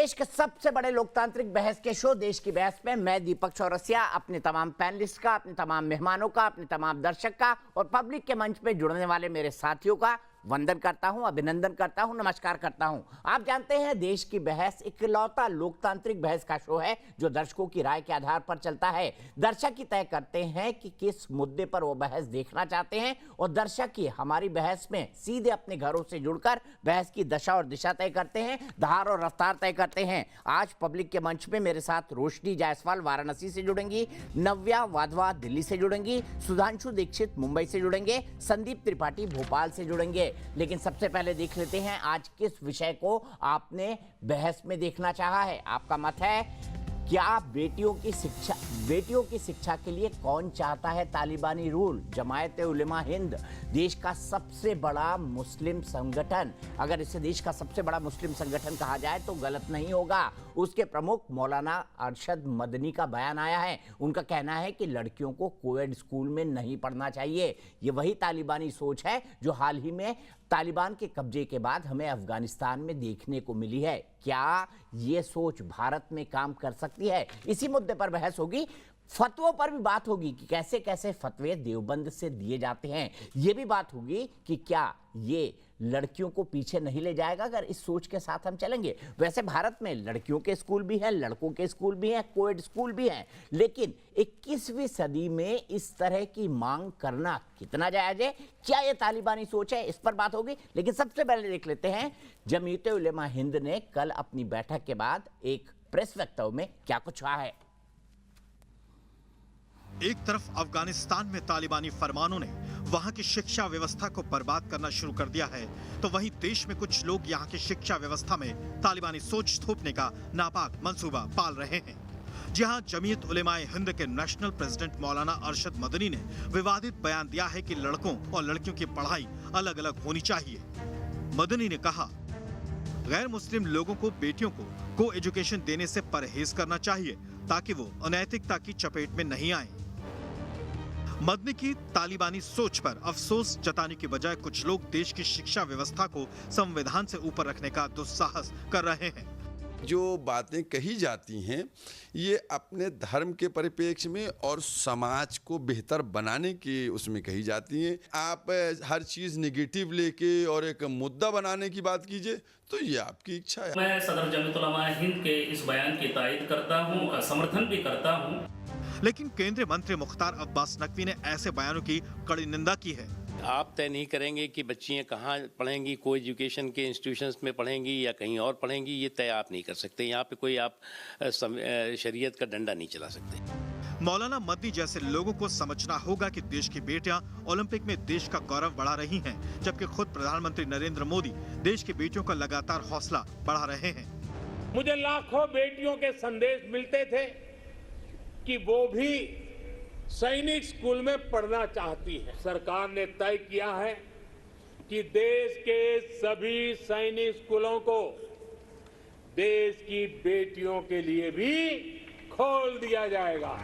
देश के सबसे बड़े लोकतांत्रिक बहस के शो देश की बहस में मैं दीपक चौरसिया अपने तमाम पैनलिस्ट का, अपने तमाम मेहमानों का, अपने तमाम दर्शक का और पब्लिक के मंच पे जुड़ने वाले मेरे साथियों का वंदन करता हूं, अभिनंदन करता हूं, नमस्कार करता हूं। आप जानते हैं देश की बहस इकलौता लोकतांत्रिक बहस का शो है जो दर्शकों की राय के आधार पर चलता है। दर्शक ही तय करते हैं कि किस मुद्दे पर वो बहस देखना चाहते हैं और दर्शक ही हमारी बहस में सीधे अपने घरों से जुड़कर बहस की दशा और दिशा तय करते हैं, धार और रफ्तार तय करते हैं। आज पब्लिक के मंच में मेरे साथ रोशनी जायसवाल वाराणसी से जुड़ेंगी, नव्या वाधवा दिल्ली से जुड़ेंगी, सुधांशु दीक्षित मुंबई से जुड़ेंगे, संदीप त्रिपाठी भोपाल से जुड़ेंगे। लेकिन सबसे पहले देख लेते हैं आज किस विषय को आपने बहस में देखना चाहा है। आपका मत है क्या बेटियों की शिक्षा के लिए कौन चाहता है तालिबानी रूल? जमायत उलेमा हिंद देश का सबसे बड़ा मुस्लिम संगठन, अगर इसे देश का सबसे बड़ा मुस्लिम संगठन कहा जाए तो गलत नहीं होगा। उसके प्रमुख मौलाना अरशद मदनी का बयान आया है। उनका कहना है कि लड़कियों को कोएड स्कूल में नहीं पढ़ना चाहिए। ये वही तालिबानी सोच है जो हाल ही में तालिबान के कब्जे के बाद हमें अफगानिस्तान में देखने को मिली है। क्या ये सोच भारत में काम कर सकती है? इसी मुद्दे पर बहस होगी। फतवों पर भी बात होगी कि कैसे कैसे फतवे देवबंद से दिए जाते हैं। ये भी बात होगी कि क्या ये लड़कियों को पीछे नहीं ले जाएगा अगर इस सोच के साथ हम चलेंगे। वैसे भारत में लड़कियों के स्कूल भी हैं, लड़कों के स्कूल भी हैं, कोएड स्कूल भी हैं, लेकिन 21वीं सदी में इस तरह की मांग करना कितना जायज है? क्या ये तालिबानी सोच है? इस पर बात होगी। लेकिन सबसे पहले देख लेते हैं जमीयत उलेमा हिंद ने कल अपनी बैठक के बाद एक प्रेस वक्तव्य में क्या कुछ कहा है। एक तरफ अफगानिस्तान में तालिबानी फरमानों ने वहां की शिक्षा व्यवस्था को बर्बाद करना शुरू कर दिया है, तो वहीं देश में कुछ लोग यहां की शिक्षा व्यवस्था में तालिबानी सोच थोपने का नापाक मंसूबा पाल रहे हैं। जहां जमीयत उलेमाए हिंद के नेशनल प्रेसिडेंट मौलाना अरशद मदनी ने विवादित बयान दिया है कि लड़कों और लड़कियों की पढ़ाई अलग अलग होनी चाहिए। मदनी ने कहा, गैर मुस्लिम लोगों को बेटियों को एजुकेशन देने से परहेज करना चाहिए ताकि वो अनैतिकता की चपेट में नहीं आए। मदनी की तालिबानी सोच पर अफसोस जताने की बजाय कुछ लोग देश की शिक्षा व्यवस्था को संविधान से ऊपर रखने का दुस्साहस कर रहे हैं। जो बातें कही जाती हैं ये अपने धर्म के परिप्रेक्ष्य में और समाज को बेहतर बनाने के उसमें कही जाती हैं। आप हर चीज़ नेगेटिव लेके और एक मुद्दा बनाने की बात कीजिए तो ये आपकी इच्छा है। मैं सदर जमीयत उलमा हिंद के इस बयान की तायद करता हूँ, समर्थन भी करता हूँ। लेकिन केंद्रीय मंत्री मुख्तार अब्बास नकवी ने ऐसे बयानों की कड़ी निंदा की है। आप तय नहीं करेंगे कि बच्चियां कहाँ पढ़ेंगी, कोई एजुकेशन के इंस्टीट्यूशंस में पढ़ेंगी या कहीं और पढ़ेंगी, ये तय आप नहीं कर सकते। यहाँ पे कोई आप शरीयत का डंडा नहीं चला सकते। मौलाना मदनी जैसे लोगों को समझना होगा कि देश की बेटियां ओलंपिक में देश का गौरव बढ़ा रही हैं, जबकि खुद प्रधानमंत्री नरेंद्र मोदी देश की बेटियों का लगातार हौसला बढ़ा रहे हैं। मुझे लाखों बेटियों के संदेश मिलते थे कि वो भी सैनिक स्कूल में पढ़ना चाहती है। सरकार ने तय किया है कि देश के सभी सैनिक स्कूलों को देश की बेटियों के लिए भी खोल दिया जाएगा।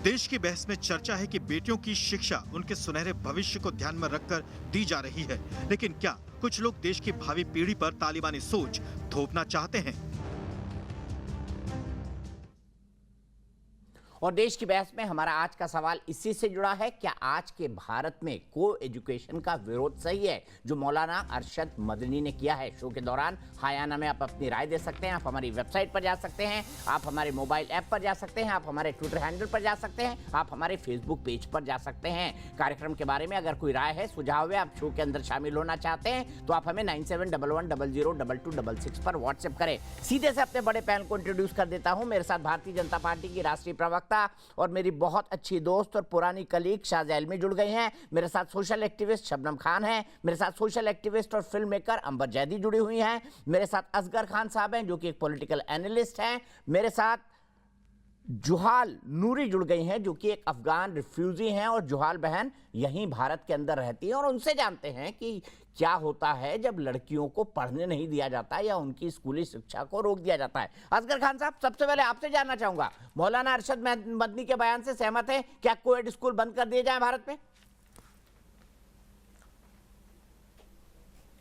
देश की बहस में चर्चा है कि बेटियों की शिक्षा उनके सुनहरे भविष्य को ध्यान में रखकर दी जा रही है, लेकिन क्या कुछ लोग देश की भावी पीढ़ी पर तालिबानी सोच थोपना चाहते हैं? और देश की बहस में हमारा आज का सवाल इसी से जुड़ा है, क्या आज के भारत में को एजुकेशन का विरोध सही है जो मौलाना अरशद मदनी ने किया है? शो के दौरान हायाना में आप अपनी राय दे सकते हैं। आप हमारी वेबसाइट पर जा सकते हैं, आप हमारे मोबाइल ऐप पर जा सकते हैं, आप हमारे ट्विटर हैंडल पर जा सकते हैं, आप हमारे फेसबुक पेज पर जा सकते हैं। कार्यक्रम के बारे में अगर कोई राय है, सुझाव है, आप शो के अंदर शामिल होना चाहते हैं तो आप हमें 9711002266 पर व्हाट्सएप करें। सीधे से अपने बड़े पैनल को इंट्रोड्यूस कर देता हूं। मेरे साथ भारतीय जनता पार्टी की राष्ट्रीय प्रवक्ता और मेरी बहुत अच्छी दोस्त और पुरानी कलीग शाज़ एलमी जुड़ गई हैं। मेरे साथ सोशल एक्टिविस्ट शबनम खान हैं, मेरे साथ सोशल एक्टिविस्ट और फिल्म मेकर अंबर जैदी जुड़ी हुई हैं, मेरे साथ असगर खान साहब हैं जो कि एक पॉलिटिकल एनालिस्ट हैं, मेरे साथ जुहाल नूरी जुड़ गई हैं जो कि एक अफगान रिफ्यूजी हैं और जुहाल बहन यहीं भारत के अंदर रहती हैं और उनसे जानते हैं कि क्या होता है जब लड़कियों को पढ़ने नहीं दिया जाता या उनकी स्कूली शिक्षा को रोक दिया जाता है। असगर खान साहब, सबसे पहले आपसे जानना चाहूंगा, मौलाना अरशद मदनी के बयान से सहमत है? क्या कोएड स्कूल बंद कर दिए जाए भारत में?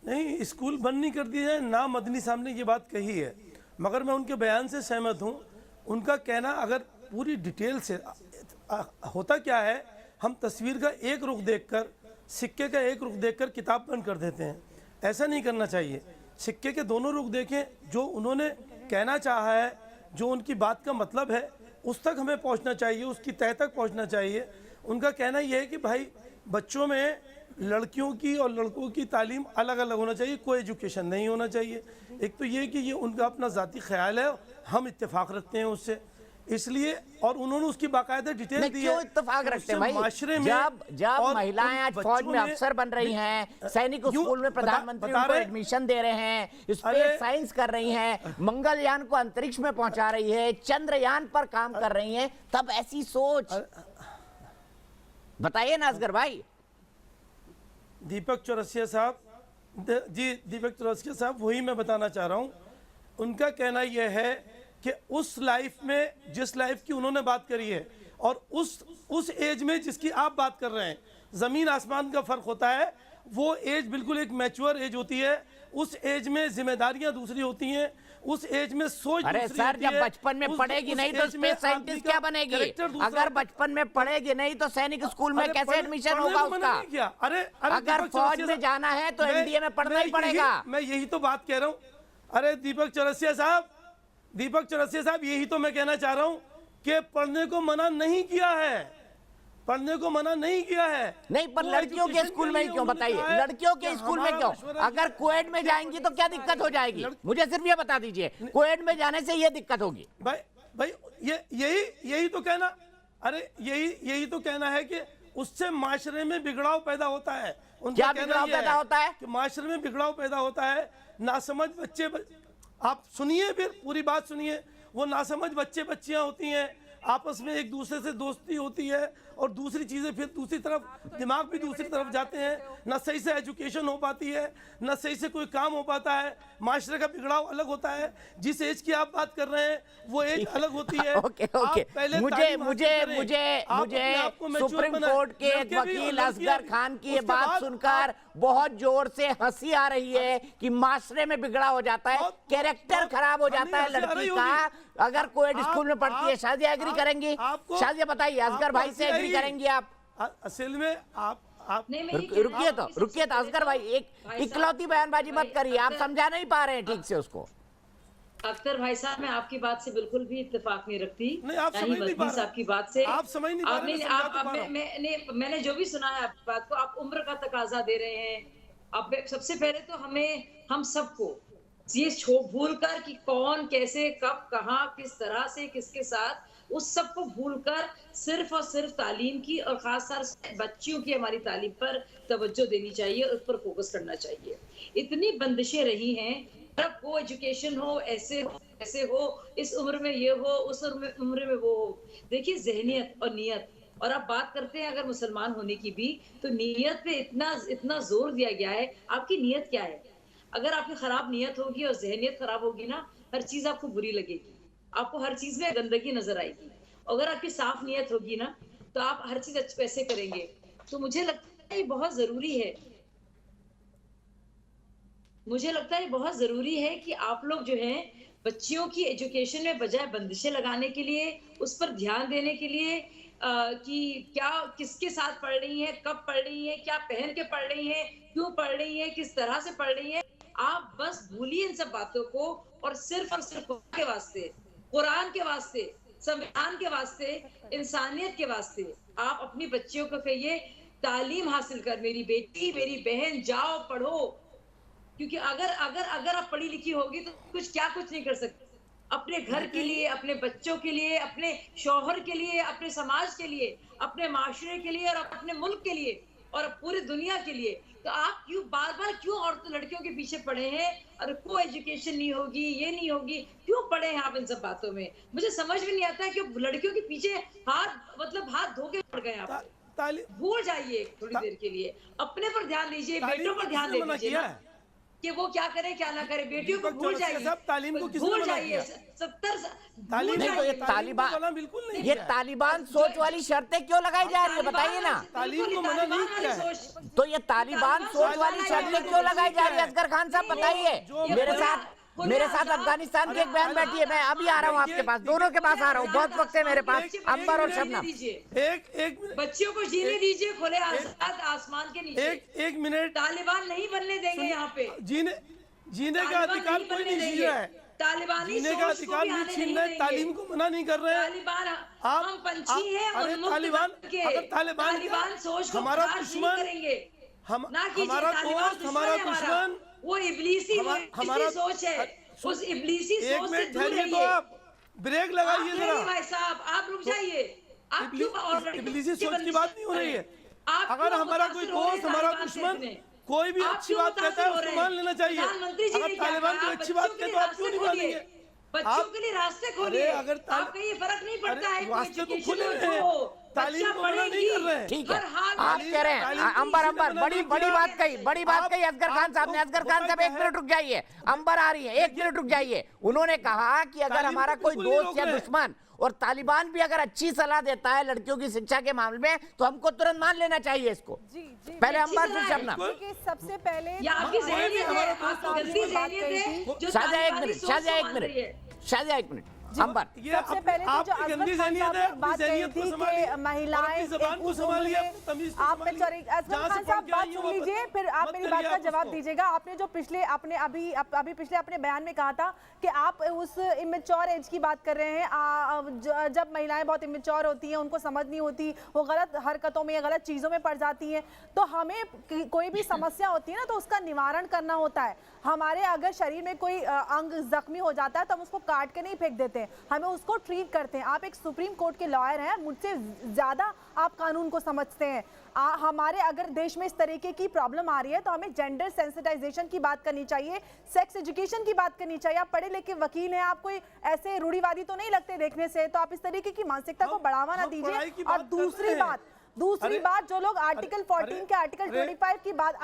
नहीं, स्कूल बंद नहीं कर दिया जाए ना। मदनी साहब ने ये बात कही है मगर मैं उनके बयान से सहमत हूँ। उनका कहना अगर पूरी डिटेल से होता क्या है, हम तस्वीर का एक रुख देखकर, सिक्के का एक रुख देखकर किताब बंद कर देते हैं। ऐसा नहीं करना चाहिए। सिक्के के दोनों रुख देखें, जो उन्होंने कहना चाहा है, जो उनकी बात का मतलब है, उस तक हमें पहुंचना चाहिए, उसकी तह तक पहुंचना चाहिए। उनका कहना यह है कि भाई बच्चों में लड़कियों की और लड़कों की तालीम अलग अलग होना चाहिए, कोई एजुकेशन नहीं होना चाहिए। एक तो ये कि ये उनका अपना ज़ाती ख्याल है, हम इत्तेफाक रखते हैं उससे, इसलिए। और उन्होंने उसकी बाकायदा डिटेल दी है। क्यों इत्तेफाक रखते हैं भाई? माशरे में जब महिलाएं आज फौज में अफसर बन रही हैं, सैनिक स्कूल में प्रधानमंत्री उनको एडमिशन दे रहे हैं, स्पेस साइंस कर रही हैं, मंगलयान को अंतरिक्ष में पहुंचा रही है, चंद्रयान पर काम कर रही हैं, तब ऐसी सोच बताइए ना असगर भाई। दीपक चौरसिया साहब, जी दीपक चौरसिया साहब, वही मैं बताना चाह रहा हूँ। उनका कहना यह है कि उस लाइफ में, जिस लाइफ की उन्होंने बात करी है, और उस एज में जिसकी आप बात कर रहे हैं, ज़मीन आसमान का फ़र्क होता है। वो एज बिल्कुल एक मैच्योर एज होती है। उस एज में जिम्मेदारियां दूसरी होती हैं, उस एज में सोच अरे दूसरी सर, होती जब है। बचपन में पढ़ेगी नहीं तो स्पेस साइंटिस्ट क्या बनेगी? अगर बचपन में पढ़ेगी नहीं तो सैनिक स्कूल में कैसे एडमिशन होगा उसका? अरे अगर फौज में जाना है तो एनडीए में पढ़ना ही पड़ेगा। मैं यही तो बात कह रहा हूँ। अरे दीपक चौरसिया साहब, यही तो मैं कहना चाह रहा हूँ कि पढ़ने को मना नहीं किया है, पढ़ने को मना नहीं किया है। नहीं, पर लड़कियों के स्कूल में ही क्यों? बताइए, लड़कियों के स्कूल में क्यों? अगर कोएड में जाएंगी तो क्या दिक्कत हो जाएगी? मुझे सिर्फ ये बता दीजिए, कोएड में जाने से ये दिक्कत होगी? भाई यही तो कहना, अरे यही तो कहना है कि उससे माशरे में बिगड़ाव पैदा होता है। क्या बिगड़ाव पैदा होता है? कि माशरे में बिगड़ाव पैदा होता है। नासमझ बच्चे, आप सुनिए, फिर पूरी बात सुनिए। वो नासमझ बच्चे बच्चियां होती हैं, आपस में एक दूसरे से दोस्ती होती है, और दूसरी चीज़ें फिर दूसरी तरफ, दिमाग भी दूसरी तरफ जाते हैं। ना सही से एजुकेशन हो पाती है, ना सही से कोई काम हो पाता है। माशरे का बिगड़ाव अलग होता है। जिस एज की आप बात कर रहे हैं वो एज अलग होती है। ओके। मुझे सुप्रीम कोर्ट के एक वकील असगर खान की ये बात सुनकर बहुत जोर से हंसी आ रही है कि माशरे में बिगड़ा हो जाता है, कैरेक्टर खराब हो जाता है लड़की का अगर कोएड स्कूल में पढ़ती है। शाजिया एग्री करेंगी? शाजिया बताइए, असगर भाई से एग्री करेंगी आप? असल में आप रुकिए तो असगर भाई, एक इकलौती बयानबाजी मत करिए, आप समझा नहीं पा रहे हैं ठीक से उसको। अख्तर भाई साहब, मैं आपकी बात से बिल्कुल भी इत्तेफाक नहीं रखती। नहीं, आप समझ नहीं पा रहे। आपकी बात से आप समझ नहीं पा रहे। मैंने जो भी सुना है आपकी बात को, आप उम्र का तकाजा दे रहे हैं। अब सबसे पहले तो हम सबको ये भूल कर कि कौन कैसे कब कहाँ किस तरह से किसके साथ, उस सब को भूलकर सिर्फ और सिर्फ तालीम की और खासतौर से बच्चियों की हमारी तालीम पर तवज्जो देनी चाहिए, उस पर फोकस करना चाहिए। इतनी बंदिशें रही हैं, अब वो एजुकेशन हो, ऐसे हो, इस उम्र में ये हो, उस उम्र में वो हो। देखिए, जहनियत और नियत, और आप बात करते हैं अगर मुसलमान होने की भी, तो नियत पे इतना जोर दिया गया है। आपकी नियत क्या है? अगर आपकी खराब नियत होगी और जहनियत खराब होगी ना, हर चीज आपको बुरी लगेगी, आपको हर चीज में गंदगी नजर आएगी। अगर आपकी साफ नियत होगी ना, तो आप हर चीज अच्छे पैसे करेंगे। तो मुझे लगता है ये बहुत जरूरी है, बहुत जरूरी है कि आप लोग जो हैं बच्चियों की एजुकेशन में बजाय बंदिशें लगाने के लिए, उस पर ध्यान देने के लिए कि क्या किसके साथ पढ़ रही हैं, कब पढ़ रही हैं, क्या पहन के पढ़ रही हैं, क्यों पढ़ रही हैं, किस तरह से पढ़ रही हैं, आप बस भूलिए इन सब बातों को और सिर्फ के वास्ते, कुरान के वास्ते, संविधान के वास्ते, इंसानियत के वास्ते आप अपनी बच्चियों को कहिए तालीम हासिल कर, मेरी बेटी मेरी बहन जाओ पढ़ो। क्योंकि अगर आप पढ़ी लिखी होगी तो कुछ नहीं कर सकते अपने घर के लिए, अपने बच्चों के लिए, अपने शौहर के लिए, अपने समाज के लिए, अपने माशरे के लिए और अपने मुल्क के लिए और पूरी दुनिया के लिए। तो आप क्यों औरतों लड़कियों के पीछे पड़े हैं? और कोई एजुकेशन नहीं होगी, ये नहीं होगी, क्यों पड़े हैं आप इन सब बातों में? मुझे समझ में नहीं आता है कि लड़कियों के पीछे हाथ धो के पड़ गए आप। भूल जाइए थोड़ी देर के लिए, अपने पर ध्यान दीजिए, बेटों पर ध्यान दे दीजिए कि वो क्या करे क्या ना करे। बेटियों को भूल जाइए, भूल जाइए। 70 ये तालिबान सोच वाली शर्तें क्यों लगाई जा रही है, बताइए ना। तालीम को मना नहीं किया है, तो ये तालिबान सोच वाली शर्तें क्यों लगाई जा रही है असगर खान साहब, बताइए। मेरे साथ अफगानिस्तान की एक बहन बैठी है, मैं अभी आ रहा हूँ आपके पास, दोनों के पास आ रहा हूँ, बहुत वक्त है मेरे पास, अंबर और शबनम। एक बच्चियों को जीने दीजिए खुले आजाद आसमान के नीचे। एक मिनट, तालिबान नहीं बनने देंगे यहाँ पे। जीने का अधिकार कोई नहीं छीन रहा है, तालिबानी जीने का अधिकार नहीं छीन रहा है, तालीम को मना नहीं कर रहे हैं। तालिबान आप हम पंछी हैं, अरे तालिबान, अगर तालिबान सोच को हमारा खारिज नहीं दुश्मन, करेंगे। ना कीजिए, हमारा तालिबान दोस्त, हमारा है हमारा। दुश्मन, वो इब्लीसी हमारा सोच है, उस इब्लीसी एक सोच से मिनट दूर ठहरिए तो रहिए। आप ब्रेक लगाइए आप जरा। नहीं भाई साहब, आप रुक जाइए। आप क्यों इब्लीसी सोच की बात नहीं हो रही है। आप अगर क्यों हमारा कोई मुतासिर हो रहे दोस्त, हमारा तालिबान से दुश्मन इतने? कोई भी आप अच्छी क्यों बात कहता है मुतासिर हो उसको रहे मान हैं? लेना चाहिए। प्रधानमंत्री जी ने अगर क्या तालिबान कहा? कोई आप अच्छी बच्चों बात के कहते लिए हो आप क्यों नहीं रास्ते खोलिए। मानेंगे? बच्चों के लिए रास्ते खोलिए। अगर आपको ये फर्क नहीं पड़ता है कि रास्ते तो education खुले हो हुए जो हैं, हो, तालीम बच्चा को मना नहीं पढ़ेगी। कर रहे हैं। ठीक है, हर हाल में आप कह रहे हैं अंबर बड़ी बड़ी बात कही, बड़ी बात कही असगर खान साहब ने। असगर खान साहब एक मिनट रुक जाइए, अंबर आ रही है, एक मिनट रुक जाइए। उन्होंने कहा कि अगर हमारा कोई दोस्त या दुश्मन और तालिबान भी अगर अच्छी सलाह देता है लड़कियों की शिक्षा के मामले में, तो हमको तुरंत मान लेना चाहिए इसको। पहले अंबर फिर शबनम। सबसे पहले ये आपकी ज़हनियत है, आपकी गंदी ज़हनियत है जो शाहजहाँ एक तालिबानी मिनट, सोच शाहजहाँ को एक मान रही है। मिनट, शाहजहाँ एक मिनट, अंबर। सबसे पहले तो जो आपकी गंदी अजमत खान ज़हनियत साहब है, ने अपनी बात कही ज़हनियत को थी संभालिए, कि महिलाएं अपनी ज़बान एक को उस संभालिए, उम्र अपनी तमीज़ को आप में संभालिए। सॉरी अजमत जहाँ से खान साहब पढ़ के बात आई हो, सुन लीजिए, फिर आप मत मेरी करिए बात का आप जवाब उसको। दीजिएगा। आपने जो पिछले आपने अभी पिछले अपने बयान में कहा था कि आप उस इमेच्योर एज की बात कर रहे हैं, जब महिलाएं बहुत इमेच्योर होती हैं, उनको समझ नहीं होती, वो गलत हरकतों में या गलत चीज़ों में पड़ जाती हैं। तो हमें कोई भी समस्या होती है ना, तो उसका निवारण करना होता है। हमारे अगर शरीर में कोई अंग जख्मी हो जाता है तो हम उसको काट के नहीं फेंक देते, हमें उसको ट्रीट करते हैं। आप एक सुप्रीम कोर्ट के लॉयर हैं, मुझसे ज़्यादा आप कानून को समझते हैं। हमारे अगर देश में इस तरीके की प्रॉब्लम आ रही है तो हमें जेंडर सेंसिटाइजेशन की बात करनी चाहिए, सेक्स एजुकेशन की बात करनी चाहिए। आप पढ़े लिखे वकील हैं, आप कोई ऐसे रूढ़िवादी तो नहीं लगते देखने से, तो आप इस तरीके की मानसिकता को बढ़ावा ना दीजिए। और दूसरी बात जो लोग आर्टिकल 14 के आर्टिकल 25 की बात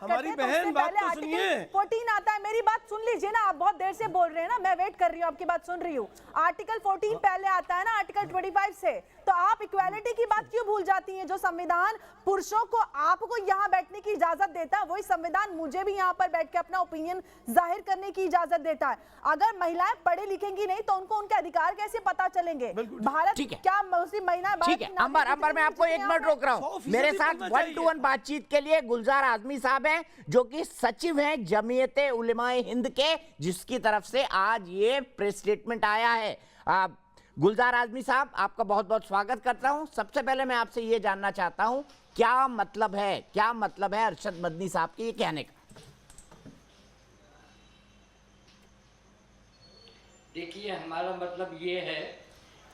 करते हैं, तो उससे पहले आर्टिकल 14 आता है। मेरी बात सुन लीजिए ना, आप बहुत देर से बोल रहे हैं ना, मैं वेट कर रही हूँ, आपकी बात सुन रही हूँ। आर्टिकल 14 पहले आता है ना आर्टिकल 25 से, तो आप इक्वालिटी की बात क्यों भूल जाती हैं? जो संविधान पुरुषों को आपको यहाँ बैठने की इजाजत देता है, वही संविधान मुझे भी यहाँ पर बैठ के अपना ओपिनियन जाहिर करने की इजाजत देता है। अगर महिलाएं पढ़े लिखेंगी नहीं तो उनको उनके अधिकार कैसे पता चलेंगे? भारत क्या मुस्लिम महिला? ठीक है अंबर, मैं आपको एक मिनट रोक रहा हूँ। मेरे साथ 1-to-1 बातचीत के लिए गुलजार आजमी साहब हैं, जो कि सचिव हैं जमीयते उलेमाए हिंद के, जिसकी तरफ से आज ये प्रेस स्टेटमेंट आया है। गुलजार आजमी साहब, आपका बहुत बहुत स्वागत करता हूं। सबसे पहले मैं आपसे ये जानना चाहता हूं, क्या मतलब है अरशद मदनी साहब के ये कहने का? देखिए, हमारा मतलब ये है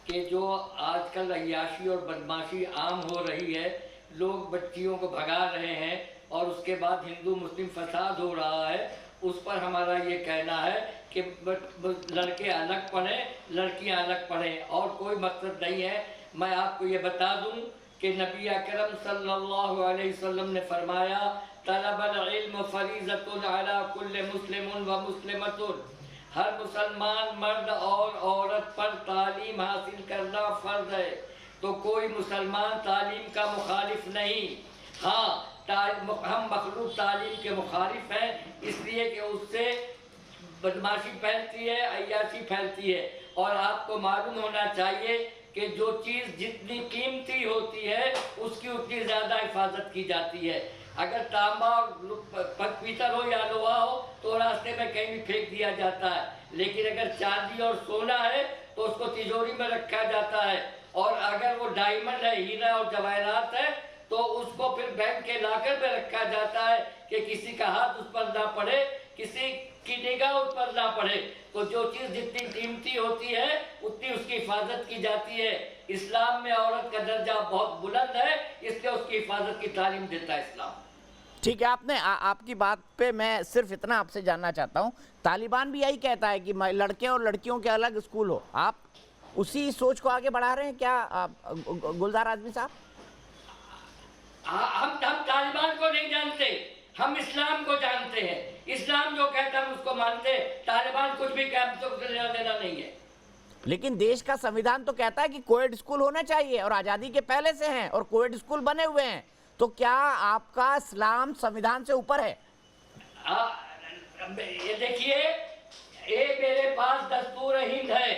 कि जो आजकल अय्याशी और बदमाशी आम हो रही है, लोग बच्चियों को भगा रहे हैं और उसके बाद हिंदू मुस्लिम फसाद हो रहा है, उस पर हमारा ये कहना है कि लड़के अलग पढ़ें, लड़कियां अलग पढ़ें, और कोई मकसद नहीं है। मैं आपको ये बता दूं कि नबी अकरम सल्लल्लाहु अलैहि वसल्लम ने फरमाया, तलबुल इल्म फरीज़तुन अला कुल्लि मुस्लिमुन व मुस्लिमतुन, हर मुसलमान मर्द और औरत पर तालीम हासिल करना फ़र्ज है। तो कोई मुसलमान तालीम का मुखालिफ नहीं। हाँ, हम मखलूक तालीम के मुखालिफ हैं, इसलिए कि उससे बदमाशी फैलती है, अय्याशी फैलती है। और आपको मालूम होना चाहिए कि जो चीज़ जितनी कीमती होती है उसकी उतनी ज़्यादा हिफाजत की जाती है। अगर तांबा पीतल हो या लोहा हो तो रास्ते में कहीं भी फेंक दिया जाता है, लेकिन अगर चांदी और सोना है तो उसको तिजोरी में रखा जाता है। और अगर वो डायमंड है, हीरा और जवाहरात है, तो उसको फिर बैंक के लॉकर में रखा जाता है कि किसी का हाथ उस पर ना पड़े, किसी की निगाह उस पर ना पड़े। तो जो चीज़ जितनी कीमती होती है उतनी उसकी हिफाजत की जाती है। इस्लाम में औरत का दर्जा बहुत बुलंद है, इसलिए उसकी हिफाजत की तालीम देता है इस्लाम। ठीक है, आपने आपकी बात पे मैं सिर्फ इतना आपसे जानना चाहता हूँ, तालिबान भी यही कहता है कि लड़के और लड़कियों के अलग स्कूल हो। आप उसी सोच को आगे बढ़ा रहे हैं क्या गुलजार आजमी साहब? हम तालिबान को नहीं जानते, हम इस्लाम को जानते हैं। इस्लाम जो कहता है हम उसको मानते हैं। तालिबान कुछ भी कहता है, लेना देना नहीं है। लेकिन देश का संविधान तो कहता है कि कोएड स्कूल होने चाहिए, और आज़ादी के पहले से हैं और कोएड स्कूल बने हुए हैं। तो क्या आपका इस्लाम संविधान से ऊपर है? ये देखिए, ये मेरे पास दस्तूर हिंद है,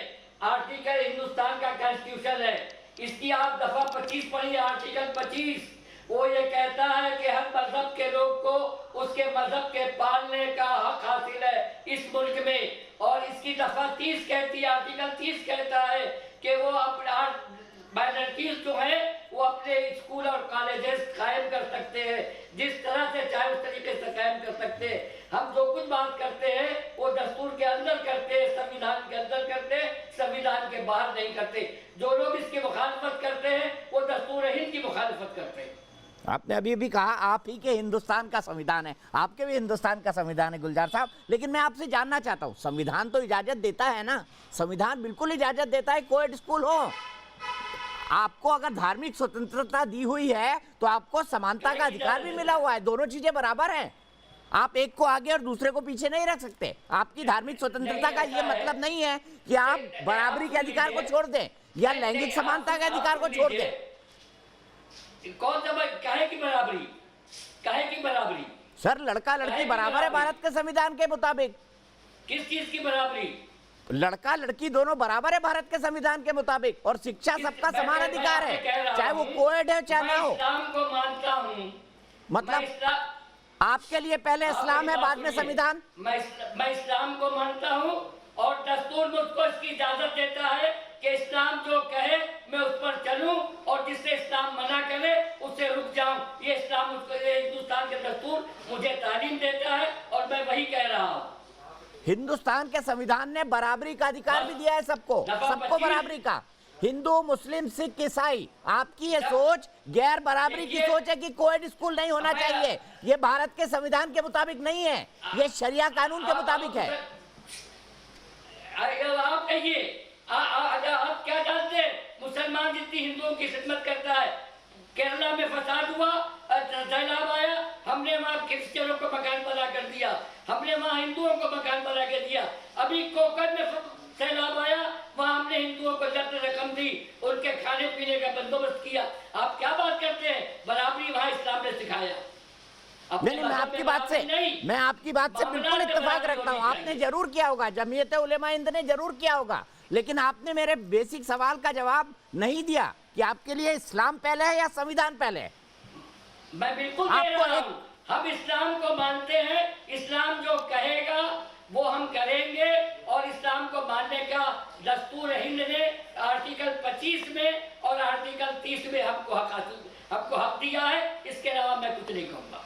आर्टिकल हिंदुस्तान का कॉन्स्टिट्यूशन है, इसकी आप दफा 25 पढ़िए, आर्टिकल 25। वो ये कहता है कि हर मजहब के लोग को उसके मजहब के पालने का हक हासिल है इस मुल्क में। और इसकी दफा 30 कहती है, आर्टिकल 30 कहता है कि वो अपना माइनॉरिटीज जो है वो अपने स्कूल और कॉलेजेस कायम कर सकते हैं, जिस तरह से चाहे उस तरीके से कायम कर सकते हैं। हम जो कुछ बात करते हैं वो दस्तूर के अंदर करते हैं, संविधान के अंदर करते हैं, संविधान के बाहर नहीं करते। जो लोग इसकी मुखालफत करते हैं वो दस्तूर हिंद की मुखालफत करते हैं। आपने अभी भी कहा आप ही के हिंदुस्तान का संविधान है, आपके भी हिंदुस्तान का संविधान है गुलजार साहब, लेकिन मैं आपसे जानना चाहता हूँ, संविधान तो इजाजत देता है ना, संविधान बिल्कुल इजाजत देता है कोएड स्कूल हो। आपको अगर धार्मिक स्वतंत्रता दी हुई है तो आपको समानता का अधिकार भी मिला हुआ है, दोनों चीजें बराबर हैं। आप एक को आगे और दूसरे को पीछे नहीं रख सकते। आपकी धार्मिक स्वतंत्रता का ये मतलब नहीं है कि आप बराबरी के अधिकार को छोड़ दें या लैंगिक समानता के अधिकार को छोड़ दें। कौन सा काहे की बराबरी, काहे की बराबरी? सर लड़का लड़की बराबर है भारत के संविधान के मुताबिक। किस चीज की बराबरी? लड़का लड़की दोनों बराबर है भारत के संविधान के मुताबिक, और शिक्षा सबका समान अधिकार है, चाहे वो कोएड है चाहे ना हो। इस्लाम को मानता हूँ, मतलब आपके लिए पहले इस्लाम है बाद में संविधान। मैं इस्लाम को मानता हूँ और दस्तूर मुझको इसकी इजाजत देता है कि इस्लाम जो कहे मैं उस पर चलूं और जिससे इस्लाम मना करे उससे रुक जाऊं। ये इस्लाम मुझको, ये हिंदुस्तान के दस्तूर मुझे तालीम देता है और मैं वही कह रहा हूँ। हिंदुस्तान के संविधान ने बराबरी का अधिकार भी दिया है सबको, सबको बराबरी का। हिंदू मुस्लिम सिख ईसाई, आपकी ये सोच गैर बराबरी की सोच है कि कोएड स्कूल नहीं होना चाहिए, ये भारत के संविधान के मुताबिक नहीं है, ये शरिया कानून के मुताबिक है। आप कहिए, आप क्या जानते हैं मुसलमान जितनी हिंदुओं की खिदमत करता है? केरला में फसाद हुआ, सैलाब आया, हमने वहाँ क्रिश्चियनों को मकान बना कर दिया, हमने वहाँ हिंदुओं को मकान बना कर दिया। अभी कोकण में सैलाब आया, वहाँ हमने हिंदुओं को जब्त रकम दी, उनके खाने पीने का बंदोबस्त किया। आप क्या बात करते हैं? बराबरी वहाँ इस्लाम ने सिखाया। नहीं, मैं आपकी बात से बिल्कुल इत्तेफाक रखता हूँ। आपने जरूर किया होगा, जमीयत उलेमा हिंद ने जरूर किया होगा, लेकिन आपने मेरे बेसिक सवाल का जवाब नहीं दिया कि आपके लिए इस्लाम पहले है या संविधान पहले है। मैं बिल्कुल कह रहा हूं, हम इस्लाम को मानते हैं, इस्लाम जो कहेगा वो हम करेंगे, और इस्लाम को मानने का दस्तूर हिंद ने आर्टिकल 25 में और आर्टिकल 30 में हमको हक दिया है। इसके अलावा मैं कुछ नहीं कहूँगा।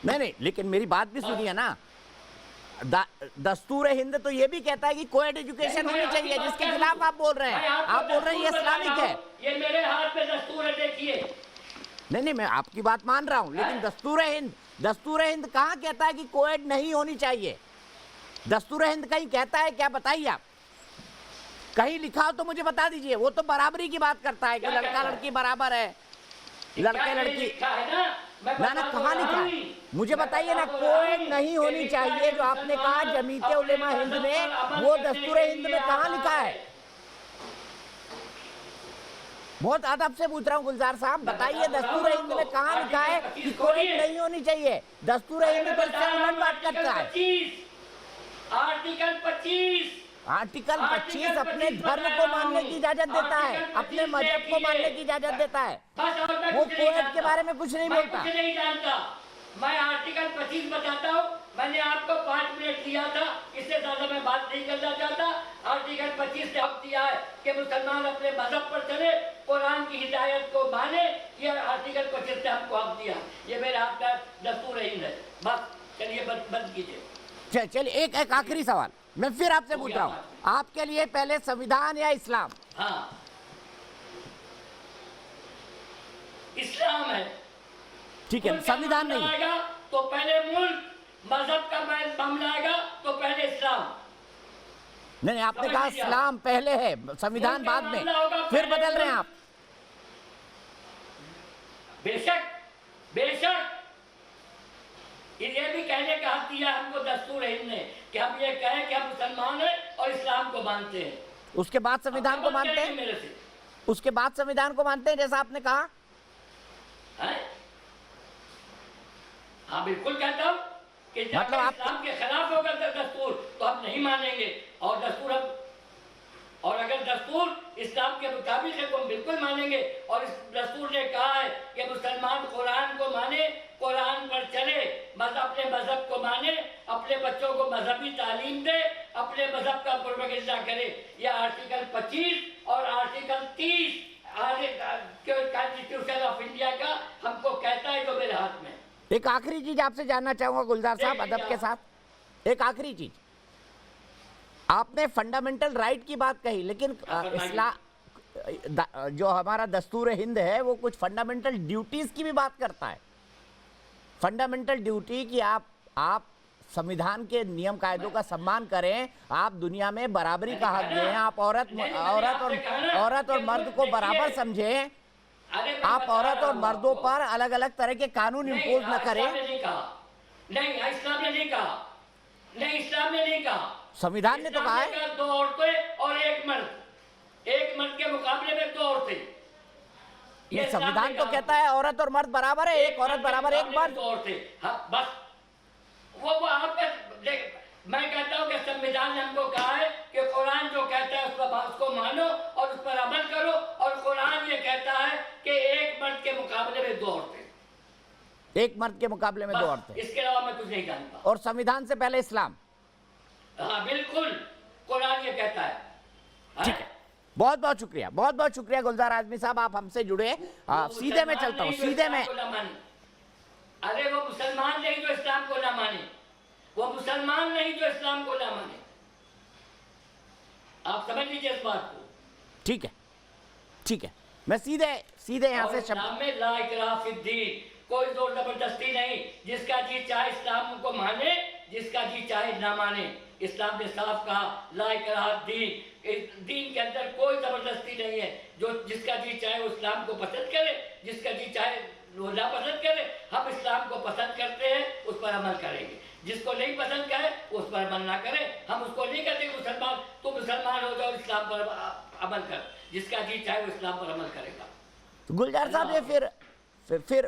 नहीं, लेकिन मेरी बात भी सुनिए ना, दस्तूर हिंद तो ये भी कहता है कि कोएड एजुकेशन होनी चाहिए, जिसके खिलाफ आप बोल रहे हैं। आप बोल रहे हैं ये इस्लामिक है। ये मेरे हाथ में दस्तूर है, देखिए। नहीं, मैं आपकी बात मान रहा हूं, लेकिन दस्तूर हिंद कहाँ कहता है कि कोएड नहीं होनी चाहिए? दस्तूर हिंद कहीं कहता है क्या? बताइए आप, कहीं लिखा हो तो मुझे बता दीजिए। वो तो बराबरी की बात करता है कि लड़का लड़की बराबर है, लड़के लड़की ना कहाँ लिखा है? मुझे बताइए ना, कोएड नहीं होनी चाहिए जो आपने कहा जमीयत उलेमा हिंद ने, वो दस्तूर हिंद में कहाँ लिखा है? बहुत अदब से पूछ रहा हूँ गुलजार साहब, बताइए दस्तूर हिंद में कहाँ लिखा है कि कोएड नहीं होनी चाहिए? दस्तूर हिंद तो इससे उलट बात करता है। आर्टिकल 25 अपने धर्म को मानने की इजाजत देता है, अपने मजहब को मानने की इजाजत देता है। वो कोएड के बारे में कुछ नहीं बोलता। कुछ नहीं जानता। मैं आर्टिकल 25 बताता हूँ। मैंने आपको 5 मिनट दिया था, इससे ज्यादा मैं बात नहीं करना चाहता। आर्टिकल 25 ने हक दिया है कि मुसलमान अपने मजहब पर चले, कुरान की हिदायत को माने। ये आर्टिकल 25 ने हमको हक दिया। ये मेरे हाथ का दस्तूर हिंद है। बस चलिए बंद कीजिए। चलिए एक आखिरी सवाल मैं फिर आपसे पूछ रहा हूँ, आपके लिए पहले संविधान या इस्लाम? हाँ, इस्लाम है। ठीक है, संविधान नहीं आएगा तो पहले मुल्क, मजहब का मामला आएगा तो पहले इस्लाम। नहीं, आपने कहा इस्लाम पहले है, संविधान बाद में, फिर बदल रहे हैं आप। बेशक ये भी कहने का हक दिया हमको दस्तूर हिंद ने कि हम ये कहें कि हम मुसलमान हैं और इस्लाम को मानते हैं। उसके बाद संविधान को मानते हैं? मेरे से उसके बाद संविधान को मानते हैं जैसा आपने कहा है? हाँ, बिल्कुल कहता हूँ कि जब मतलब आप इस्लाम के खिलाफ होगा दस्तूर तो हम नहीं मानेंगे, और दस्तूर हम, और अगर दस्तूर इस्लाम के मुताबिक है तो हम बिल्कुल मानेंगे। और इस दस्तूर ने कहा है कि मुसलमान कुरान को माने, कुरान पर चले, अपने मजहब को माने, अपने बच्चों को मजहबी तालीम दे, अपने मजहब का प्रोपेगेंडा करे। यह आर्टिकल 25 और आर्टिकल 30 कॉन्स्टिट्यूशन ऑफ इंडिया का हमको कहता है, जो मेरे हाथ में। एक आखिरी चीज आपसे जानना चाहूंगा गुलजार साहब, अदब के साथ, एक आखिरी चीज, आपने फंडामेंटल राइट की बात कही, लेकिन इस्लाम जो हमारा दस्तूर हिंद है वो कुछ फंडामेंटल ड्यूटीज की भी बात करता है। फंडामेंटल ड्यूटी कि आप संविधान के नियम कायदों का सम्मान करें, आप दुनिया में बराबरी का हक दें, आप औरत और मर्द को बराबर समझें, आप औरत और मर्दों पर अलग अलग तरह के कानून इम्पोज न करें। नहीं, इस्लाम ने नहीं कहा, नहीं, इस्लाम ने नहीं कहा, संविधान ने तो कहा है 2 औरतें और 1 मर्द, 1 मर्द के मुकाबले में 2 औरतें। ये संविधान तो कहता है औरत और मर्द बराबर है, एक औरत बराबर एक मर्द। 2 औरतें, हाँ, बस वो आप मैं कहता हूँ कि संविधान ने हमको कहा है कि कुरान जो कहता है उसको मानो और उस पर अमल करो, और कुरान ये कहता है कि 1 मर्द के मुकाबले में 2 औरतें, 1 मर्द के मुकाबले में 2 औरतें, इसके अलावा मैं कुछ नहीं जानता। और संविधान से पहले इस्लाम। हाँ बिल्कुल, कुरान ये कहता है। ठीक है, बहुत बहुत शुक्रिया, बहुत बहुत शुक्रिया गुलजार आजमी साहब, आप हमसे जुड़े। सीधे में चलता हूँ, सीधे में। अरे वो मुसलमान नहीं जो इस्लाम को ना माने, वो मुसलमान नहीं जो इस्लाम को ना माने, आप समझ लीजिए इस बात को। ठीक है, ठीक है, मैं सीधे यहाँ से इस्लाम में ला इकराह फिद्दीन, कोई जोर जबरदस्ती नहीं, जिसका जी चाहे इस्लाम को माने, जिसका जी चाहे ना माने। इस्लाम ने साफ कहा ला इकराह दीन, दीन के अंदर कोई जबरदस्ती नहीं है। जो जिसका जी चाहे वो इस्लाम को पसंद करे, जिसका जी चाहे वो ना पसंद करे। हम इस्लाम को पसंद करते हैं, उस पर अमल करेंगे। जिसको नहीं पसंद करे उस पर अमल ना करे। हम उसको नहीं कहते मुसलमान तो मुसलमान हो जाओ, इस्लाम पर अमल कर। जिसका जी चाहे वो इस्लाम पर अमल करेगा। गुलजार साहब, ये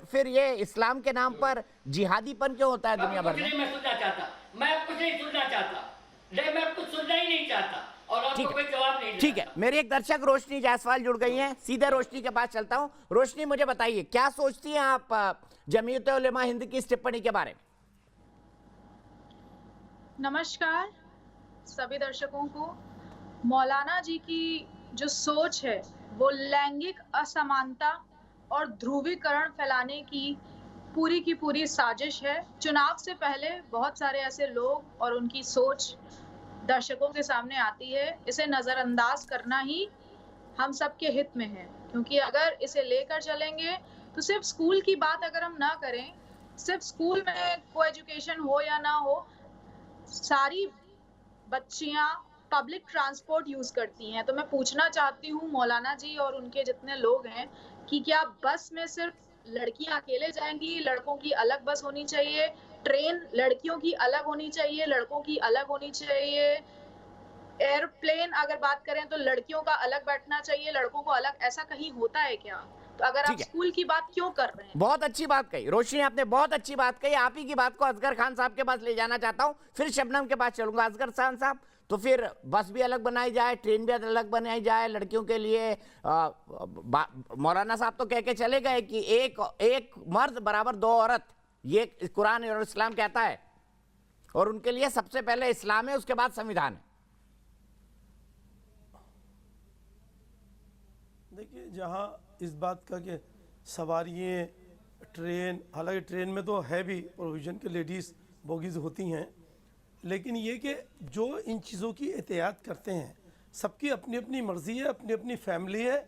फिर ये इस्लाम के नाम पर जिहादीपन क्यों होता है दुनिया भर में? मैं सुनना चाहता, मैं कुछ नहीं सुनना चाहता, नहीं, मैं कुछ सुनना ही नहीं चाहता, और आपको कोई जवाब नहीं। ठीक है, मेरी एक दर्शक रोशनी जायसवाल जुड़ गई हैं, सीधे रोशनी के पास चलता हूं। रोशनी, मुझे बताइए क्या सोचती हैं आप जमीयत उलेमा हिंद की इस टिप्पणी के बारे में? नमस्कार सभी दर्शकों को। मौलाना जी की जो सोच है वो लैंगिक असमानता और ध्रुवीकरण फैलाने की पूरी साजिश है। चुनाव से पहले बहुत सारे ऐसे लोग और उनकी सोच दर्शकों के सामने आती है। इसे नज़रअंदाज करना ही हम सबके हित में है, क्योंकि अगर इसे लेकर चलेंगे तो सिर्फ स्कूल की बात अगर हम ना करें, सिर्फ स्कूल में को एजुकेशन हो या ना हो, सारी बच्चियां पब्लिक ट्रांसपोर्ट यूज करती हैं। तो मैं पूछना चाहती हूँ मौलाना जी और उनके जितने लोग हैं कि क्या बस में सिर्फ लड़कियां अकेले जाएंगी, लड़कों की अलग बस होनी चाहिए, ट्रेन लड़कियों की अलग होनी चाहिए, लड़कों की अलग होनी चाहिए, एयरप्लेन अगर बात करें तो लड़कियों का अलग बैठना चाहिए, लड़कों को अलग, ऐसा कहीं होता है क्या? तो अगर आप स्कूल की बात क्यों कर रहे हैं? बहुत अच्छी बात कही रोशनी, आपने बहुत अच्छी बात कही। आप ही की बात को असगर खान साहब के पास ले जाना चाहता हूँ, फिर शबनम के पास चलूंगा। असगर खान साहब, तो फिर बस भी अलग बनाई जाए, ट्रेन भी अलग बनाई जाए लड़कियों के लिए। मौलाना साहब तो कह के चले गए कि एक मर्द बराबर 2 औरत, ये कुरान और इस्लाम कहता है, और उनके लिए सबसे पहले इस्लाम है, उसके बाद संविधान है। देखिए, जहाँ इस बात का कि सवारियाँ ट्रेन, हालांकि ट्रेन में तो है भी प्रोविज़न के लेडीज़ बोगीज होती हैं, लेकिन ये कि जो इन चीज़ों की एहतियात करते हैं, सबकी अपनी अपनी मर्ज़ी है, अपनी अपनी फैमिली है।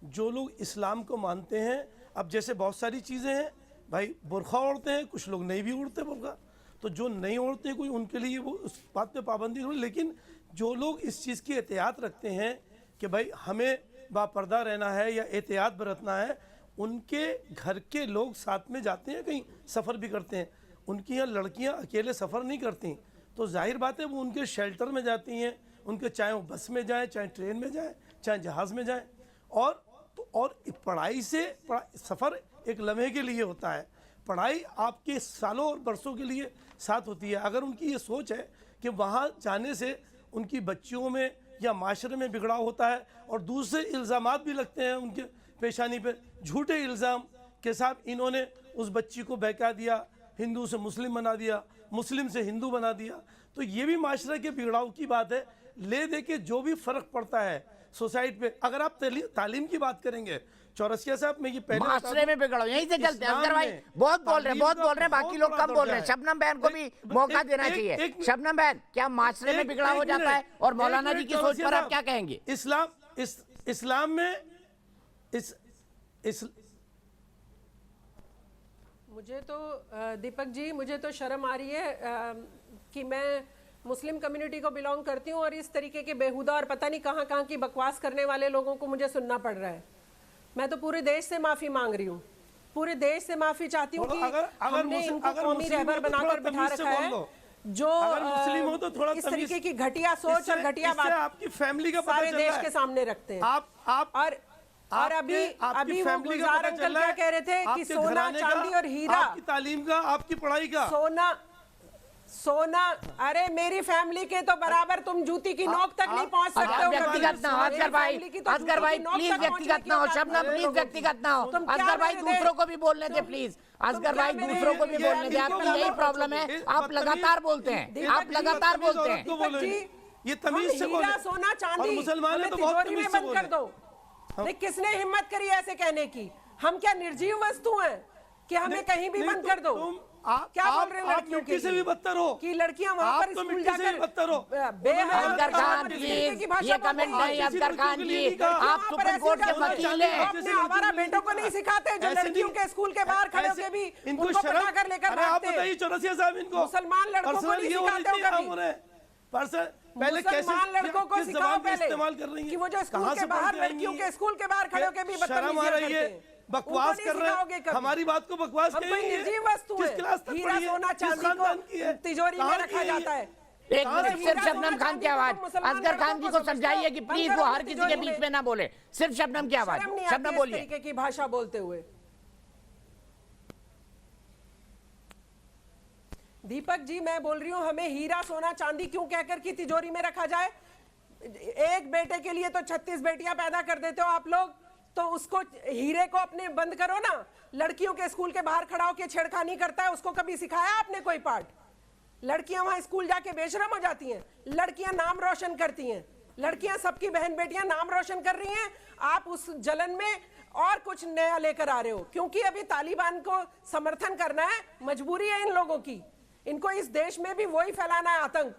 जो लोग इस्लाम को मानते हैं, अब जैसे बहुत सारी चीज़ें हैं भाई, बुरखा ओढ़ते हैं, कुछ लोग नहीं भी ओढ़ते बुरखा, तो जो नहीं ओढ़ते कोई, उनके लिए वो उस बात पे पाबंदी हो। लेकिन जो लोग इस चीज़ की एहतियात रखते हैं कि भाई हमें बापर्दा रहना है या एहतियात बरतना है, उनके घर के लोग साथ में जाते हैं, कहीं सफ़र भी करते हैं। उनकी यहाँ लड़कियाँ अकेले सफ़र नहीं करती, तो जाहिर बात है वो उनके शेल्टर में जाती हैं, उनके चाहे वो बस में जाएँ, चाहे ट्रेन में जाएँ, चाहे जहाज़ में जाएँ। और पढ़ाई से सफ़र एक लम्हे के लिए होता है, पढ़ाई आपके सालों और बरसों के लिए साथ होती है। अगर उनकी ये सोच है कि वहाँ जाने से उनकी बच्चियों में या माशरे में बिगड़ाव होता है और दूसरे इल्ज़ामात भी लगते हैं उनके पेशानी पे, झूठे इल्ज़ाम के साथ इन्होंने उस बच्ची को बहका दिया, हिंदू से मुस्लिम बना दिया, मुस्लिम से हिंदू बना दिया, तो ये भी माशरे के बिगड़ाव की बात है। ले दे के जो भी फ़र्क पड़ता है सोसाइटी पे, अगर आप तालीम की बात करेंगे, चौरसिया साहब में ये पहले माशरे में बिगड़ो, यहीं से चलते हैं। असगर भाई बहुत बोल रहे हैं, बाकी लोग कम बोल रहे हैं। शबनम बहन को भी मौका देना चाहिए। शबनम बहन, क्या माशरे में बिगड़ाव हो जाता है? और मौलाना जी की सोच पर आप क्या कहेंगे? इस्लाम में मुझे तो दीपक जी, मुझे तो शर्म आ रही है कि मैं मुस्लिम कम्युनिटी को बिलोंग करती हूँ और इस तरीके के बेहुदा और पता नहीं कहाँ कहाँ की बकवास करने वाले लोगों को मुझे सुनना पड़ रहा है। मैं तो पूरे देश से माफी मांग रही हूँ, पूरे देश से माफी चाहती हूँ कि हमने इनको कौमी रहबर बनाकर बिठा रखा है जो मुस्लिम हो तो थोड़ा इस तरीके की घटिया सोच और घटिया बात आपकी फैमिली का सारे देश के सामने रखते हैं। और अभी वो गुलजार अंकल क्या कह रहे थे कि सोना चांदी और हीरा, आपकी तालीम का, आपकी पढ़ाई का, सोना, अरे मेरी फैमिली के तो बराबर तुम जूती की नोक तक नहीं पहुंच सकते हो। व्यक्तिगत ना हो असगर भाई, असगर भाई प्लीज व्यक्तिगत ना हो। शबनम प्लीज व्यक्तिगत ना हो। असगर भाई दूसरों को भी बोलने दे प्लीज। असगर भाई दूसरों को भी बोलने दे। आपकी यही प्रॉब्लम है, आप लगातार बोलते हैं, आप लगातार बोलते हैं। ये तमीज से बोले। सोना चांदी मुसलमान है तो बहुत तमीज से बोले। कर दो। किसने हिम्मत करी ऐसे कहने की? हम क्या निर्जीव वस्तु हैं कि हमें कहीं भी बंद कर दो? क्या बोल रहे हैं लड़कियों के से भी बदतर हो कि लड़कियां वहां पर स्कूल जाकर बदतर हो। असगर खान प्लीज ये कमेंट नहीं। असगर खान जी, आप सुप्रीम कोर्ट के वकील हैं। अपने हमारा बेटों को नहीं सिखाते जो लड़कियों के स्कूल के बाहर खड़े होकर भी इनको पकड़ा कर लेकर आप बताइए चौरसिया साहब, इनको मुसलमान लड़कों को नहीं सिखाते। पहले मुसलमान लड़कों को सिखाओ पहले इस्तेमाल कर रही है कि वो जो स्कूल के बाहर लड़कियों के स्कूल के बाहर खड़े होकर भी शर्म आ रही है, बकवास कर रहे हैं। हमारी बात को बकवास कहेंगे। निर्जीव वस्तु है, हीरा सोना चांदी को तिजोरी में रखा जाता है। एक मिनट, सिर्फ शबनम खान की आवाज। असगर खान जी को समझाइए कि प्लीज वो हर किसी के बीच में ना बोले, सिर्फ शबनम की आवाज। शबनम बोलिए। तरीके की भाषा बोलते हुए दीपक जी, मैं बोल रही हूँ हमें हीरा सोना चांदी क्यों कहकर की तिजोरी में रखा जाए? एक बेटे के लिए तो 36 बेटियां पैदा कर देते हो आप लोग, तो उसको हीरे को अपने बंद करो ना। लड़कियों के स्कूल के बाहर खड़ा होकर छेड़खानी करता है, उसको कभी सिखाया आपने कोई पाठ? लड़कियां वहां स्कूल जाके बेशरम हो जाती हैं, लड़कियां नाम रोशन करती हैं, लड़कियां सबकी बहन बेटियां नाम रोशन कर रही हैं। आप उस जलन में और कुछ नया लेकर आ रहे हो, क्योंकि अभी तालिबान को समर्थन करना है, मजबूरी है इन लोगों की। इनको इस देश में भी वही फैलाना है आतंक।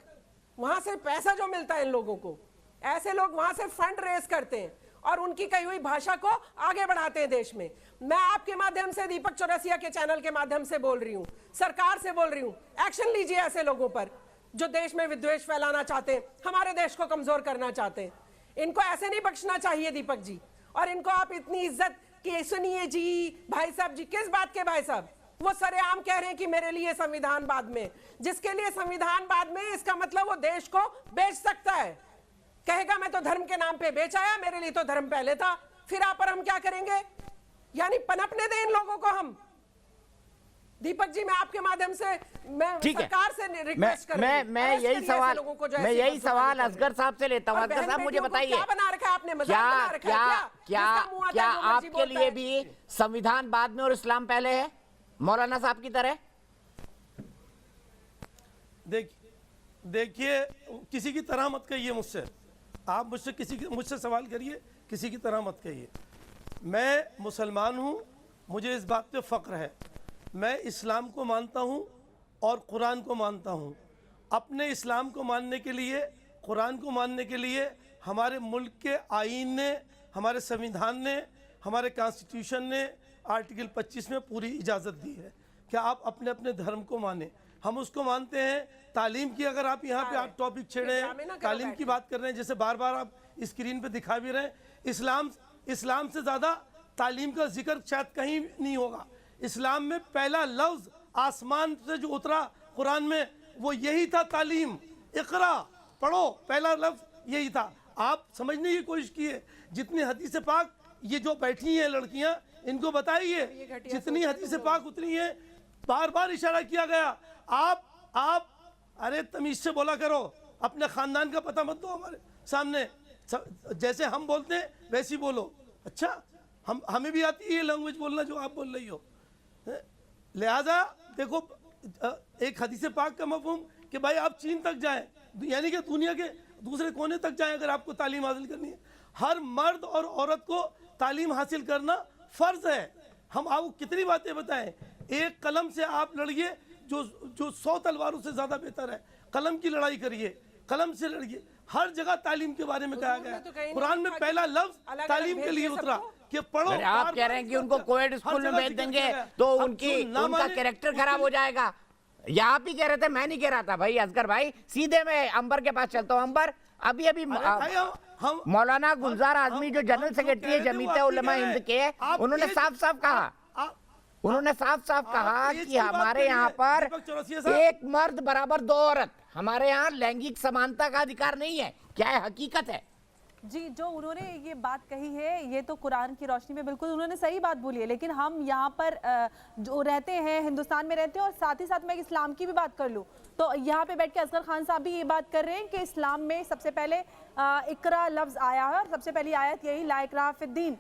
वहां से पैसा जो मिलता है इन लोगों को, ऐसे लोग वहां से फंड रेज करते हैं और उनकी कही हुई भाषा को आगे बढ़ाते हैं देश में। मैं आपके माध्यम से, दीपक चौरसिया के चैनल के माध्यम से बोल रही हूं, सरकार से बोल रही हूं, एक्शन लीजिए ऐसे लोगों पर जो देश में विद्वेष फैलाना चाहते हैं, हमारे देश को कमजोर करना चाहते हैं। इनको ऐसे नहीं बख्शना चाहिए दीपक जी। और इनको आप इतनी इज्जत कि सुनिए जी भाई साहब जी, किस बात के भाई साहब? वो सरेआम कह रहे हैं कि मेरे लिए संविधान बाद में। जिसके लिए संविधान बाद में, इसका मतलब वो देश को बेच सकता है। कहेगा मैं तो धर्म के नाम पे बेच आया, मेरे लिए तो धर्म पहले था। फिर आप पर हम क्या करेंगे? यानी पनपने दें इन लोगों को हम। दीपक जी, मैं आपके माध्यम से मैं सरकार से रिक्वेस्ट कर रही हूं, मैं यही सवाल असगर साहब से लेता हूं। असगर साहब मुझे बताइए, क्या बना रखा है आपने? मजाक बना रखा है क्या आपके लिए भी संविधान बाद में और इस्लाम पहले है, मौलाना साहब की तरह? देखिए, किसी की तरह मत कहिए मुझसे। आप मुझसे सवाल करिए, किसी की तरह मत कहिए। मैं मुसलमान हूँ, मुझे इस बात पे फ़ख्र है। मैं इस्लाम को मानता हूँ और कुरान को मानता हूँ। अपने इस्लाम को मानने के लिए, कुरान को मानने के लिए हमारे मुल्क के आईन ने, हमारे संविधान ने, हमारे कॉन्स्टिट्यूशन ने आर्टिकल 25 में पूरी इजाज़त दी है कि आप अपने अपने धर्म को माने। हम उसको मानते हैं। तालीम की अगर आप यहाँ पे आप टॉपिक छेड़े हैं, तालीम की बात कर रहे हैं, जैसे बार बार आप स्क्रीन पे दिखा भी रहे हैं, इस्लाम से ज़्यादा तालीम का जिक्र शायद कहीं नहीं होगा। इस्लाम में पहला लफ्ज़ आसमान से जो उतरा कुरान में, वो यही था, तालीम। इक़रा, पढ़ो, पहला लफ्ज़ यही था। आप समझने की कोशिश कीजिए, जितनी हदीस पाक ये जो बैठी हैं लड़कियां, इनको बताइए जितनी हदीस पाक उतनी है बार बार इशारा किया गया। आप अरे तमीज से बोला करो, अपने खानदान का पता मत दो हमारे सामने, जैसे हम बोलते हैं वैसे ही बोलो। अच्छा, हमें भी आती है ये लैंग्वेज बोलना जो आप बोल रही हो। लिहाजा देखो, एक हदीस पाक का मफहूम कि भाई आप चीन तक जाएं, यानी कि दुनिया के दूसरे कोने तक जाएं अगर आपको तालीम हासिल करनी है। हर मर्द और औरत को तालीम हासिल करना फ़र्ज है। हम आपको कितनी बातें बताएं, एक कलम से आप लड़िए जो 100 तलवारों से ज़्यादा बेहतर है। कलम की लड़ाई करिए, कलम से लड़िए। हर जगह तालीम के बारे में कहा गया है। कुरान में पहला लफ्ज तालीम के लिए उतरा कि पढ़ो। आप कह रहे हैं कि उनको कोएड स्कूल में भेज देंगे तो उनका कैरेक्टर खराब हो जाएगा। या आप ही कह रहे थे, मैं नहीं कह रहा था भाई। असगर भाई, सीधे मैं अंबर के पास चलता हूँ। अंबर, अभी मौलाना गुलजार आजमी जो जनरल सेक्रेटरी है जमीयत उलमा हिंद के, उन्होंने साफ साफ कहा कि हमारे यहाँ पर एक मर्द बराबर 2 औरत, हमारे यहाँ लैंगिक समानता का अधिकार नहीं है। क्या है, हकीकत है? जी, जो उन्होंने ये बात कही है ये तो कुरान की रोशनी में बिल्कुल उन्होंने सही बात बोली है, लेकिन हम यहाँ पर जो रहते हैं, हिंदुस्तान में रहते हैं, और साथ ही साथ मैं इस्लाम की भी बात कर लूँ तो यहाँ पे बैठ के असगर खान साहब भी ये बात कर रहे हैं कि इस्लाम में सबसे पहले इकरा लफ्ज़ आया है और सबसे पहली आयत यही ला इकराह फिद्दीन।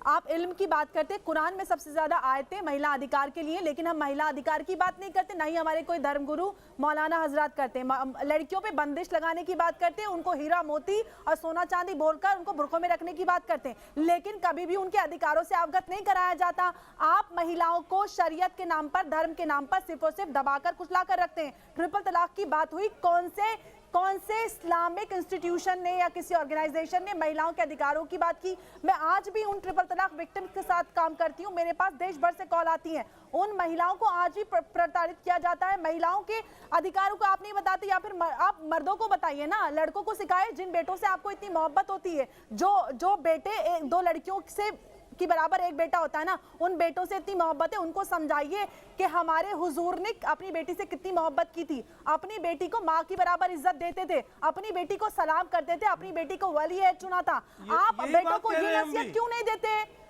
आप इल्म की बात करते हैं, कुरान में सबसे ज़्यादा आयतें महिला अधिकार के लिए, लेकिन हम महिला अधिकार की बात नहीं करते, ना ही हमारे कोई धर्मगुरु मौलाना हजरात करते हैं। लड़कियों पे बंदिश लगाने की बात करते हैं, उनको हीरा मोती और सोना चांदी बोलकर उनको बुर्कों में रखने की बात करते हैं, लेकिन कभी भी उनके अधिकारों से अवगत नहीं कराया जाता। आप महिलाओं को शरीयत के नाम पर, धर्म के नाम पर सिर्फ और सिर्फ दबाकर कुचला कर रखते हैं। ट्रिपल तलाक की बात हुई, कौन से इस्लामिक इंस्टीट्यूशन ने या किसी ऑर्गेनाइजेशन ने महिलाओं के अधिकारों की बात की? मैं आज भी उन ट्रिपल तलाक विक्टिम्स के साथ काम करती हूँ, मेरे पास देश भर से कॉल आती हैं। उन महिलाओं को आज भी प्रताड़ित किया जाता है। महिलाओं के अधिकारों को आप नहीं बताते, या फिर आप मर्दों को बताइए ना, लड़कों को सिखाए जिन बेटों से आपको इतनी मोहब्बत होती है। जो बेटे 2 लड़कियों से की बराबर एक बेटा होता है ना, उन बेटों से इतनी मोहब्बत है, उनको समझाइए कि हमारे हुजूर ने अपनी बेटी से कितनी मोहब्बत की थी। अपनी बेटी को माँ की बराबर इज्जत देते थे, अपनी बेटी को सलाम करते थे, अपनी बेटी को वली है चुना था। आप बेटों को ये नसीहत क्यों नहीं देते?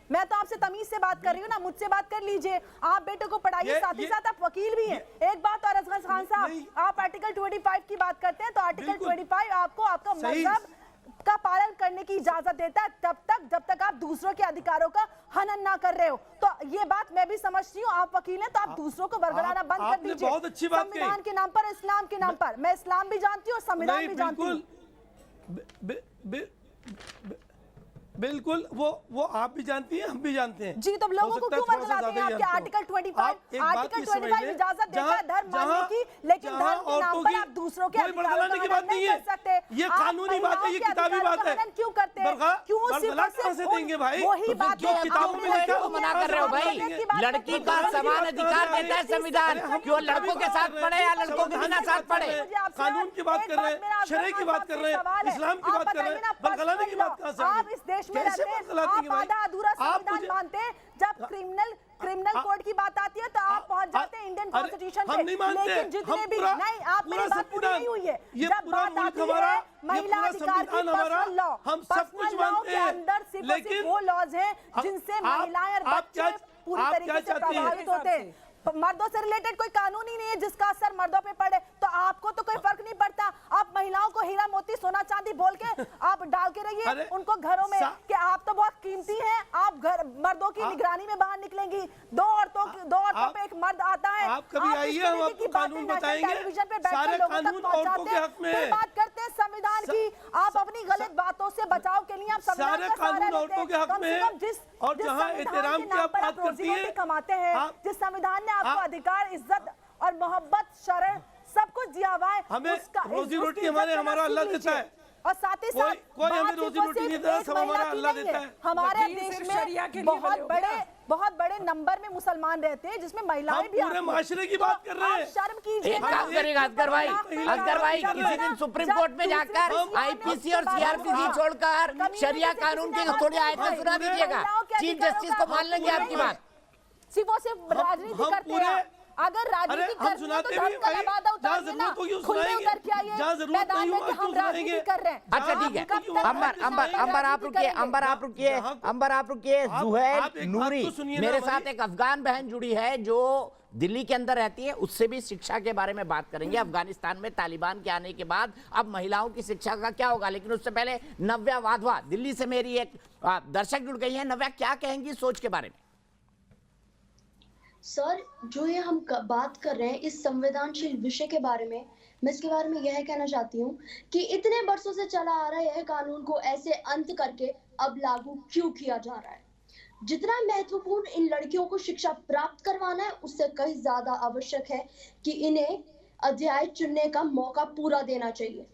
मैं तो आपसे तमीज से बात कर रही हूँ ना, मुझसे बात कर लीजिए। आप बेटों को पढ़ाइए, साथ ही साथ आप वकील भी हैं। एक बात और असगर खान साहब, आप आर्टिकल 25 की बात करते हैं तो आर्टिकल 25 आपको आपका मजहब का पालन करने की इजाजत देता है जब तक आप दूसरों के अधिकारों का हनन ना कर रहे हो। तो ये बात मैं भी समझती हूँ, आप वकील हैं तो आप दूसरों को बरगलाना बंद कर दीजिए। बहुत अच्छी बात कही। संविधान के नाम पर, इस्लाम के नाम पर, मैं इस्लाम भी जानती हूँ, संविधान भी जानती हूँ। बिल्कुल, वो आप भी जानती हैं, हम भी जानते हैं। जी, तो लोगों को क्यों बरगलाते हैं? आपके आर्टिकल 25 इजाजत देता है धर्म मानने की, लेकिन धर्म के नाम पर आप दूसरों के अधिकारों की बात नहीं है। ये कानूनी बात है, ये किताबी बात है। क्यों करते हैं? क्यों से देंगे भाई? वही बात जो किताबों में लिखा है वो मना कर रहे हो भाई। लड़की का समान अधिकार देता है संविधान, क्यों लड़कों के साथ पढ़े या लड़कों के बिना साथ पढ़े? कानून की बात कर रहे हैं, शरीयत की बात कर रहे हैं, इस्लाम की बात कर रहे हैं, बरगलाने की बात कहां से? आप इस देश में रहते हैं, आप आधा अधूरा संविधान मानते हैं। जब क्रिमिनल कोड की बात आती है तो आप पहुंच जाते हैं इंडियन कॉन्स्टिट्यूशन पे। लेकिन जितने भी नहीं, आप मेरी बात पूरी नहीं हुई है। जब बात आती है महिला अधिकार की, पर्सनल लॉ, पर्सनल लॉ के अंदर सिर्फ वो लॉज हैं जिनसे महिलाएं और बच्चे पूरी तरीके से प्रभावित होते हैं। मर्दों से रिलेटेड कोई कानून ही नहीं है जिसका असर मर्दों पे पड़े, तो आपको तो कोई फर्क नहीं पड़ता। आप महिलाओं को हीरा मोती सोना चांदी बोल के आप डाल के रहिए उनको घरों में कि आप तो बहुत कीमती हैं, आप घर मर्दों की निगरानी में बाहर निकलेंगी। 2 औरतों पे एक मर्द आता है, आप कभी आइए, हम आपको कानून बताएंगे, टेलीविजन पे बैठकर सारे लोगों तक कानून औरतों के हक में है। बात करते हैं संविधान की, आप अपनी गलत बातों से बचाव के लिए आप संविधान सारे कानून औरतों के हक में है। और जहाँ एहतराम की आप बात करती हैं, कमाते हैं, जिस संविधान ने आपको अधिकार, इज्जत और मोहब्बत, शरण सब कुछ दिया हुआ है, हमें रोजी रोटी हमारा अल्लाह देता है। और साथ ही साथ कोई हमें रोजी रोटी नहीं देता, सब हमारा अल्लाह देता है। हमारे देश में बहुत बड़े नंबर में मुसलमान रहते हैं, जिसमें महिलाएं भी पूरे माशरे की बात कर रहे हैं। शर्म कीजिए। एक काम करेगा असगर भाई, किसी दिन सुप्रीम कोर्ट में जाकर आईपीसी और सीआरपीसी छोड़कर शरिया कानून की थोड़ी आयतें सुना दीजिएगा, चीफ जस्टिस को मान लेंगे आपकी बात। सिर्फ राजनीति करते हैं। अगर राजनीति करनी है तो धर्म का लबादा उतारिए ना, खुले उतर के आइए मैदान में कि हम राजनीति कर रहे हैं। अच्छा ठीक है, अंबर आप रुकिए। जुहैल नूरी, मेरे साथ एक अफगान बहन जुड़ी है जो दिल्ली के अंदर रहती है, उससे भी शिक्षा के बारे में बात करेंगे। अफगानिस्तान में तालिबान के आने के बाद अब महिलाओं की शिक्षा का क्या होगा, लेकिन उससे पहले नव्या वाधवा दिल्ली से मेरी एक दर्शक जुड़ गई है। नव्या, क्या कहेंगी सोच के बारे में? सर, जो ये हम बात कर रहे हैं इस संवेदनशील विषय के बारे में, मैं इसके बारे में यह कहना चाहती हूँ कि इतने वर्षों से चला आ रहा है यह कानून को ऐसे अंत करके अब लागू क्यों किया जा रहा है। जितना महत्वपूर्ण इन लड़कियों को शिक्षा प्राप्त करवाना है, उससे कहीं ज्यादा आवश्यक है कि इन्हें अध्याय चुनने का मौका पूरा देना चाहिए।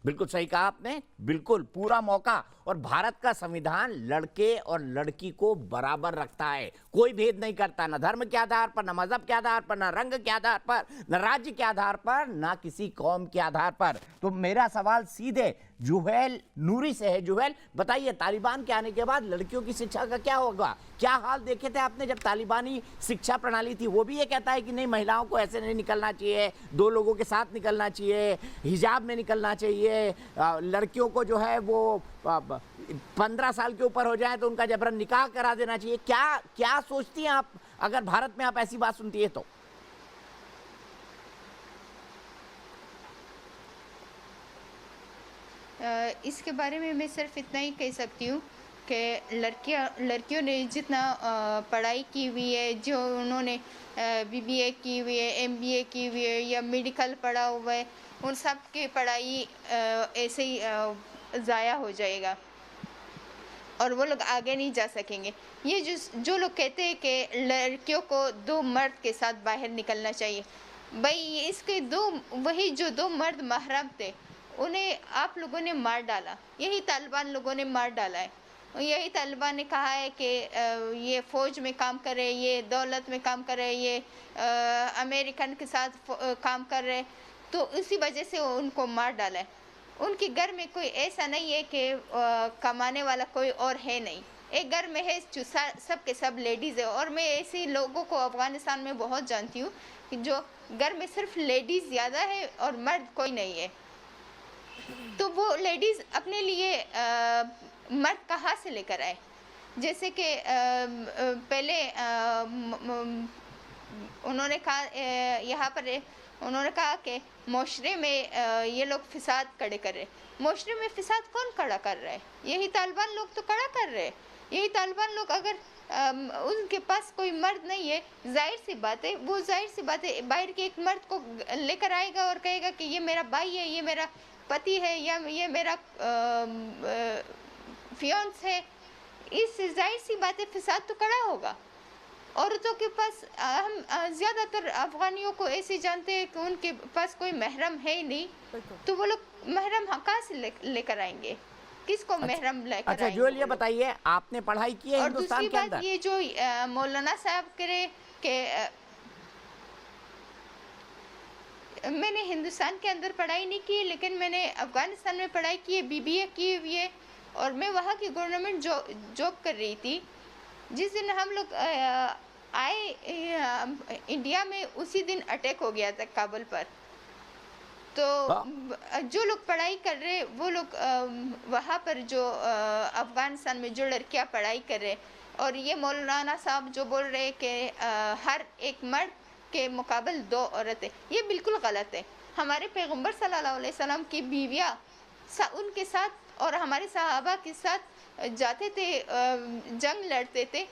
बिल्कुल सही कहा आपने, बिल्कुल पूरा मौका। और भारत का संविधान लड़के और लड़की को बराबर रखता है, कोई भेद नहीं करता, न धर्म के आधार पर, न मजहब के आधार पर, न रंग के आधार पर, न राज्य के आधार पर, न किसी कौम के आधार पर। तो मेरा सवाल सीधे जुहैल नूरी से है। जुहैल, बताइए, तालिबान के आने के बाद लड़कियों की शिक्षा का क्या होगा? क्या हाल देखे थे आपने जब तालिबानी शिक्षा प्रणाली थी? वो भी ये कहता है कि नहीं, महिलाओं को ऐसे नहीं निकलना चाहिए, दो लोगों के साथ निकलना चाहिए, हिजाब में निकलना चाहिए, लड़कियों को जो है वो 15 साल के ऊपर हो जाए तो उनका जबरन निकाह करा देना चाहिए। क्या सोचती हैं आप, अगर भारत में आप ऐसी बात सुनती है तो? इसके बारे में मैं सिर्फ इतना ही कह सकती हूँ कि लड़कियों ने जितना पढ़ाई की हुई है, जो उन्होंने BBA की हुई है, MBA की हुई है या मेडिकल पढ़ा हुआ है, उन सब की पढ़ाई ऐसे ही ज़ाया हो जाएगा और वो लोग आगे नहीं जा सकेंगे। ये जो लोग कहते हैं कि लड़कियों को 2 मर्द के साथ बाहर निकलना चाहिए, भाई इसके वही जो 2 मर्द महरम थे उन्हें आप लोगों ने मार डाला, यही तालिबान लोगों ने मार डाला है। यही तालिबान ने कहा है कि ये फ़ौज में काम करे, ये दौलत में काम करे, ये अमेरिकन के साथ काम कर रहे, तो इसी वजह से उनको मार डाला है। उनके घर में कोई ऐसा नहीं है कि कमाने वाला कोई और है नहीं, एक घर में है जो सब के सब लेडीज़ है। और मैं ऐसे लोगों को अफ़गानिस्तान में बहुत जानती हूँ कि जो घर में सिर्फ लेडीज़ ज़्यादा है और मर्द कोई नहीं है। तो वो लेडीज़ अपने लिए मर्द कहाँ से लेकर आए? जैसे कि पहले उन्होंने कहा यहाँ पर उन्होंने कहा कि माशरे में ये लोग फिसाद खड़े कर रहे। माशरे में फिसाद कौन खड़ा कर रहा है? यही तालिबान लोग तो खड़ा कर रहे हैं। यही तालिबान लोग, अगर उनके पास कोई मर्द नहीं है, जाहिर सी बात है वो बाहर के एक मर्द को लेकर आएगा और कहेगा कि ये मेरा भाई है, ये मेरा पति है, या ये मेरा फियांस है। इस जाहिर सी बात है फिसाद तो खड़ा होगा। औरतों के पास हम ज़्यादातर अफगानियों को ऐसे जानते हैं कि उनके पास कोई महरम है ही नहीं, तो वो लोग महरम कहाँ से लेकर आएंगे? किसको महरम लेकर आएंगे? अच्छा जुहैल, ये बताइए, आपने पढ़ाई की है हिंदुस्तान के अंदर? और दूसरी बात, ये जो मौलाना साहब करे कि मैंने हिंदुस्तान के अंदर पढ़ाई नहीं की, लेकिन मैंने अफ़गानिस्तान में पढ़ाई की है, BBA की हुई है, और मैं वहाँ की गवर्नमेंट जॉब कर रही थी। जिस दिन हम लोग आए इंडिया में, उसी दिन अटैक हो गया था काबुल पर। तो जो लोग पढ़ाई कर रहे, वो लोग वहाँ पर जो अफ़गानिस्तान में जो लड़कियाँ पढ़ाई कर रहे, और ये मौलाना साहब जो बोल रहे हैं कि हर एक मर्द के मुकाबले 2 औरतें, ये बिल्कुल गलत है। हमारे पैगंबर सल्लल्लाहु अलैहि वसल्लम की बीवियाँ उनके साथ और हमारे सहाबा के साथ जाते थे, जंग लड़ते थे,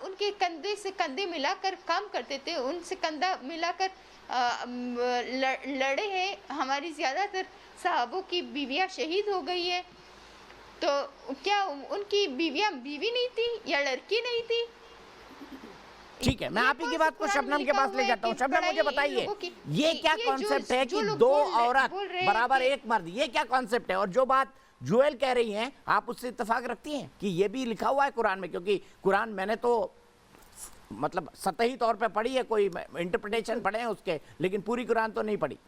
उनके कंधे से कंधे मिलाकर काम करते थे, उनसे कंधा मिलाकर लड़े हैं। हमारी ज़्यादातर सहाबों की बीवियाँ शहीद हो गई है, तो क्या उनकी बीवियाँ बीवी नहीं थी या लड़की नहीं थी? ठीक है, मैं आप ही की बात को शबनम के पास ले जाता हूँ। शबनम, मुझे बताइए, ये क्या कॉन्सेप्ट है कि 2 औरत बराबर 1 मर्द, ये क्या कॉन्सेप्ट है? और जो बात जुहैल कह रही हैं, आप उससे इत्तेफाक रखती हैं कि ये भी लिखा हुआ है कुरान में? क्योंकि कुरान मैंने तो मतलब सतही तौर पे पढ़ी है, कोई इंटरप्रिटेशन पढ़े हैं उसके, लेकिन पूरी कुरान तो नहीं पढ़ी।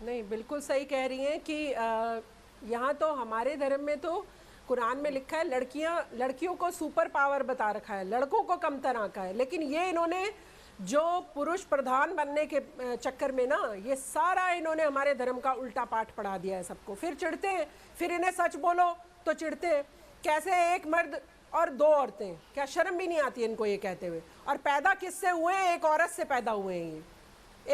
नहीं, बिल्कुल सही कह रही हैं कि यहाँ तो हमारे धर्म में तो कुरान में लिखा है लड़कियों को सुपर पावर बता रखा है, लड़कों को कमतर आंका है। लेकिन ये इन्होंने जो पुरुष प्रधान बनने के चक्कर में ना, ये सारा इन्होंने हमारे धर्म का उल्टा पाठ पढ़ा दिया है सबको। फिर चिढ़ते हैं, फिर इन्हें सच बोलो तो चिढ़ते हैं। कैसे एक मर्द और 2 औरतें, क्या शर्म भी नहीं आती इनको ये कहते हुए? और पैदा किससे हुए? एक औरत से पैदा हुए हैं ये।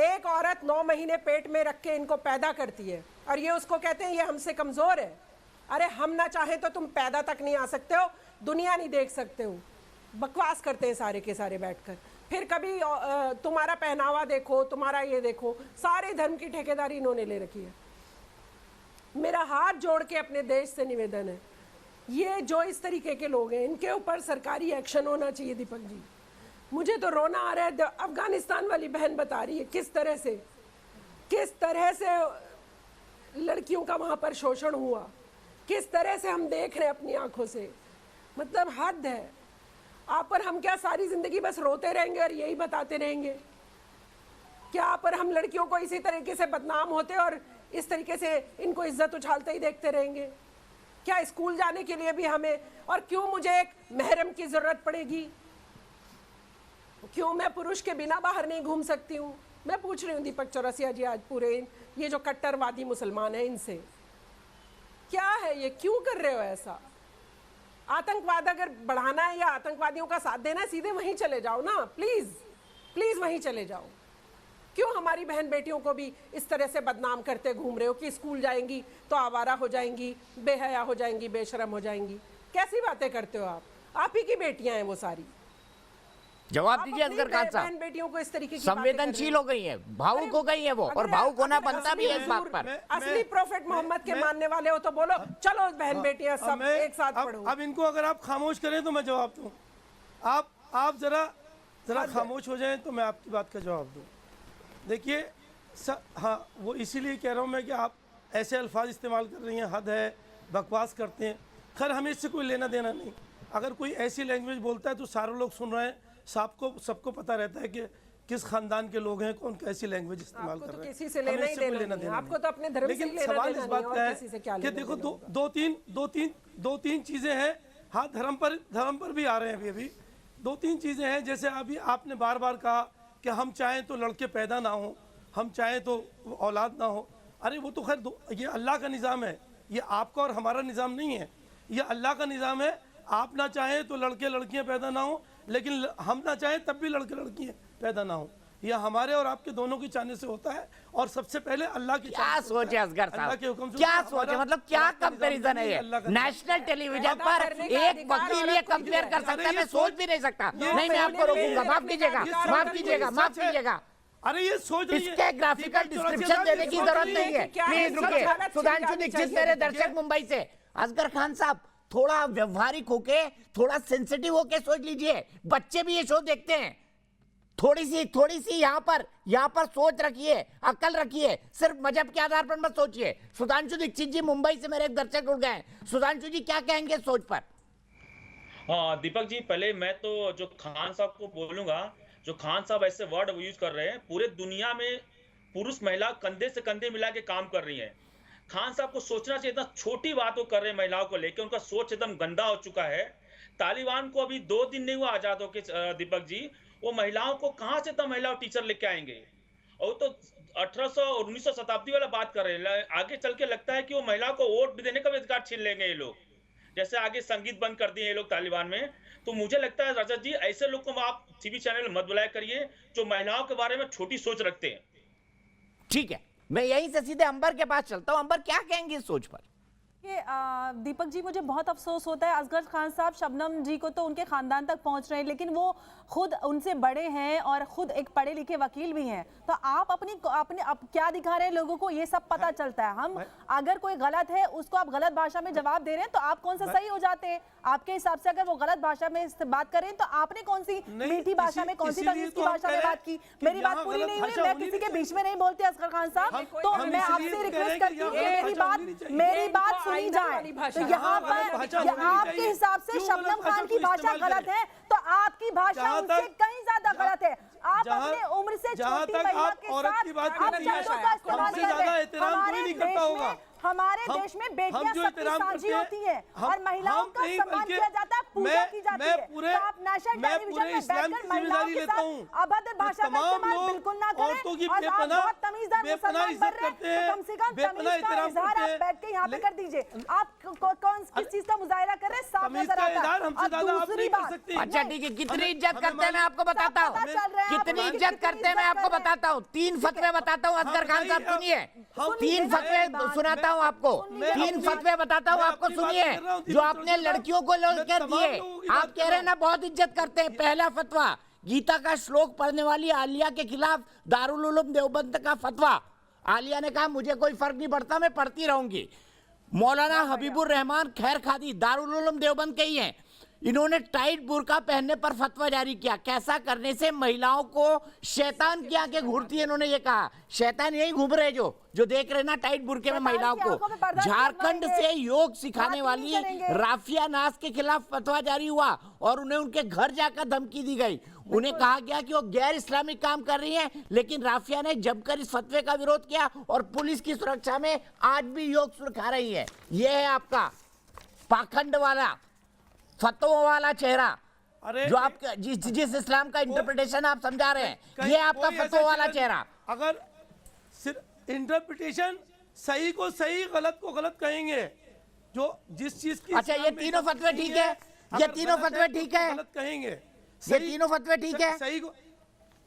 एक औरत 9 महीने पेट में रख के इनको पैदा करती है और ये उसको कहते हैं ये हमसे कमज़ोर है। अरे हम ना चाहे तो तुम पैदा तक नहीं आ सकते हो, दुनिया नहीं देख सकते हो। बकवास करते हैं सारे के सारे बैठकर। फिर कभी तुम्हारा पहनावा देखो, तुम्हारा ये देखो, सारे धर्म की ठेकेदारी इन्होंने ले रखी है। मेरा हाथ जोड़ के अपने देश से निवेदन है, ये जो इस तरीके के लोग हैं इनके ऊपर सरकारी एक्शन होना चाहिए। दीपक जी, मुझे तो रोना आ रहा है। अफगानिस्तान वाली बहन बता रही है किस तरह से लड़कियों का वहाँ पर शोषण हुआ, किस तरह से हम देख रहे हैं अपनी आंखों से। मतलब हद है। आप पर हम क्या सारी जिंदगी बस रोते रहेंगे और यही बताते रहेंगे? क्या आप पर हम लड़कियों को इसी तरीके से बदनाम होते और इस तरीके से इनको इज्जत उछालते ही देखते रहेंगे? क्या स्कूल जाने के लिए भी हमें, और क्यों मुझे एक महरम की जरूरत पड़ेगी? क्यों मैं पुरुष के बिना बाहर नहीं घूम सकती हूँ? मैं पूछ रही हूँ दीपक चौरसिया जी, आज पूरे ये जो कट्टरवादी मुसलमान हैं इनसे, क्या है ये? क्यों कर रहे हो ऐसा? आतंकवाद अगर बढ़ाना है या आतंकवादियों का साथ देना है, सीधे वहीं चले जाओ ना, प्लीज वहीं चले जाओ। क्यों हमारी बहन बेटियों को भी इस तरह से बदनाम करते घूम रहे हो कि स्कूल जाएंगी तो आवारा हो जाएंगी, बेहया हो जाएंगी, बेशरम हो जाएंगी? कैसी बातें करते हो आप ही की बेटियां हैं वो सारी। जवाब दीजिए असगर खान साहब। बेटियों को इस तरीके की संवेदनशील हो गई है, भावुक हो गई है वो, और भावुक होना बनता भी है इस बात पर। असली प्रोफेट मोहम्मद के मानने वाले हो तो बोलो, चलो बहन बेटियां सब एक साथ पढ़ो। अब इनको अगर आप खामोश करें तो मैं जवाब दूं। आप जरा खामोश हो जाएं तो मैं आपकी बात का जवाब दूं। देखिए हाँ, वो इसीलिए कह रहा हूँ मैं कि आप ऐसे अल्फाज इस्तेमाल कर रही हैं, हद है, बकवास करते हैं। खैर हमें इससे कोई लेना देना नहीं। अगर कोई ऐसी लैंग्वेज बोलता है तो सारे लोग सुन रहे हैं, सबको पता रहता है कि किस खानदान के लोग हैं, कौन कैसी लैंग्वेज इस्तेमाल कर रहे हैं। किसी से लेना ही देना नहीं, आपको तो अपने धर्म से लेना देना नहीं। सवाल इस बात का है कि देखो दो तीन चीजें हैं। हाँ, धर्म पर भी आ रहे हैं अभी 2-3 चीजें हैं। जैसे अभी आपने बार बार कहा कि हम चाहें तो लड़के पैदा ना हो, हम चाहें तो औलाद ना हो। अरे वो तो खैर ये अल्लाह का निज़ाम है, ये आपका और हमारा निज़ाम नहीं है, ये अल्लाह का निज़ाम है। आप ना चाहें तो लड़के लड़कियां पैदा ना हो, लेकिन हम ना चाहें तब भी लड़के लड़कियां पैदा ना हो। यह हमारे और आपके दोनों की चाहने से होता है। और सबसे पहले अल्लाह की क्या सोचे असगर साहब, क्या सोचे, मतलब क्या कंपैरिजन है ये? नेशनल टेलीविजन पर एक वकील ये कंपेयर कर सकता है? मैं सोच भी नहीं सकता। नहीं, मैं आपको रोकूंगा। माफ कीजिएगा। अरे ये सोच रही है, इसके ग्राफिकल डिस्क्रिप्शन देने की जरूरत नहीं है। प्लीज रुकिए। सुधांशु दीक्षित मेरे दर्शक मुंबई से। असगर खान साहब, थोड़ा व्यवहारिक होके, थोड़ा सेंसिटिव होके सोच लीजिए। बच्चे भी ये शो देखते हैं। थोड़ी सी यहाँ पर सोच रखिए, अकल रखिए। सिर्फ मजहब के आधार पर मत सोचिए। सुधांशु दीक्षित जी मुंबई से मेरे दर्शक जुड़ गए हैं। सुधांशु जी क्या कहेंगे सोच पर? हाँ दीपक जी, पहले मैं तो जो खान साहब को बोलूंगा, जो खान साहब ऐसे वर्ड यूज कर रहे हैं, पूरे दुनिया में पुरुष महिला कंधे से कंधे मिला के काम कर रही है। खान साहब को सोचना चाहिए था, छोटी बात वो कर रहे हैं महिलाओं को लेकर, उनका सोच एकदम गंदा हो चुका है। तालिबान को अभी 2 दिन नहीं हुआ आजाद होके दीपक जी, वो महिलाओं को कहां से तो महिला टीचर लेके आएंगे? और तो 1800 और 1900 शताब्दी वाला बात कर रहे हैं। आगे चल के लगता है कि वो महिलाओं को वोट भी देने का भी अधिकार छीन लेंगे ये लोग। जैसे आगे संगीत बंद कर दिए ये लोग तालिबान में। तो मुझे लगता है रजत जी, ऐसे लोग को आप टीवी चैनल में मत बुलाया करिए जो महिलाओं के बारे में छोटी सोच रखते हैं। ठीक है, मैं यहीं से सीधे अंबर के पास चलता हूं। अंबर, क्या कहेंगे इस सोच पर? दीपक जी, मुझे बहुत अफसोस होता है। असगर खान साहब शबनम जी को तो उनके खानदान तक पहुंच रहे हैं, लेकिन वो खुद उनसे बड़े हैं और खुद एक पढ़े लिखे वकील भी हैं। तो आप अपने क्या दिखा रहे हैं लोगों को, ये सब पता चलता है। हम अगर कोई गलत है उसको आप गलत भाषा में जवाब दे रहे हैं तो आप कौन सा सही हो जाते हैं? आपके हिसाब से अगर वो गलत भाषा में बात करें तो आपने कौन सी मीठी भाषा में, कौन सी तमीज की भाषा में बात की? मेरी बात पूरी नहीं हुई, मैं किसी के बीच में नहीं बोलती असगर खान साहब। तो मैं आपसे रिक्वेस्ट करती हूँ मेरी बात सुनी जाए। तो यहाँ पर आपके हिसाब से शबनम खान की भाषा गलत है तो आपकी भाषा उनसे कहीं ज्यादा गलत है। आप अपने उम्र से छोटी महिला के साथ आप शब्दों का इस्तेमाल कर रहे हैं। हमारे देश में बेटियां सबकी साझी होती हैं और महिलाओं का सम्मान किया जाता है, पूजा की जाती है। तो आप नेशनल टेलीविजन में बैठकर महिलाओं के साथ अभद्र भाषा का इस्तेमाल बिल्कुल ना करें। और आप बहुत तमीज़दार मुसलमान बन रहे हैं, तो कम से कम तमीज़ का इजहार आप बैठ के यहाँ पे कर दीजिए। आप कौन किस चीज का मुजाहिरा कर रहे हैं, साफ नजर आता है। और दूसरी बात, अच्छा ठीक है, कितनी इज्जत करते हैं मैं आपको बताता हूँ, कितनी इज्जत करते हैं मैं आपको बताता हूँ। 3 फतवे बताता हूँ असगर खान साहब, सुनिए। 3 फतवे सुनाता हूँ आपको, 3 फतवे बताता हूँ आपको, सुनिए, जो आपने लड़कियों को लेकर दिए। आप कह रहे हैं ना बहुत इज्जत करते हैं। पहला फतवा, गीता का श्लोक पढ़ने वाली आलिया के खिलाफ दारुल उलूम देवबंद का फतवा। आलिया ने कहा मुझे कोई फर्क नहीं पड़ता, मैं पढ़ती रहूंगी। मौलाना हबीबुर रहमान खैर खादी दारुल उलूम देवबंद के ही हैं। इन्होंने टाइट बुर्का पहनने पर फतवा जारी किया। कैसा करने से महिलाओं को शैतान की आंखें घूरती है, इन्होंने ये कहा। शैतान यही घूम रहे जो देख रहे ना टाइट बुर्के में महिलाओं को। झारखंड से योग सिखाने वाली राफिया नाज के खिलाफ फतवा जारी हुआ और उन्हें उनके घर जाकर धमकी दी गई। उन्हें कहा गया कि वो गैर इस्लामिक काम कर रही हैं, लेकिन राफिया ने जमकर इस फतवे का विरोध किया और पुलिस की सुरक्षा में आज भी योग सिखा रही है। यह है आपका पाखंड वाला फतवा वाला चेहरा, जो आप जिस इस्लाम का इंटरप्रिटेशन आप समझा रहे हैं, ये आपका फतवा वाला चेहरा। अगर सिर्फ इंटरप्रिटेशन सही को सही, गलत को गलत कहेंगे, जो जिस चीज की, अच्छा ये तीनों फतवे ठीक है, ये तीनों फतवे ठीक है, गलत कहेंगे, ये तीनों फतवे ठीक है। सही को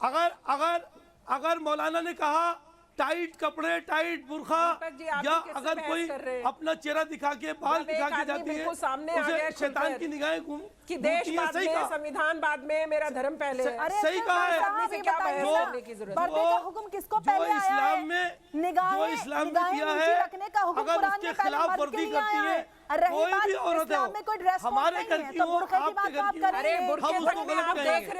अगर मौलाना ने कहा टाइट कपड़े, टाइट बुर्खा, या अगर कोई अपना चेहरा दिखा के, बाल दिखा के जाती है, उसे शैतान की निगाहें घूम कि देश बाद में, संविधान बाद में, मेरा धर्म पहले है। सही कहा है। पर्दे का हुक्म किसको पहले आया है? जो इस्लाम में दिया है, अगर उसके खिलाफ वर्दी करती है कोई भी औरत है, हमारे घर की हो, आपके घर की हो, हम उसको गलत कहेंगे,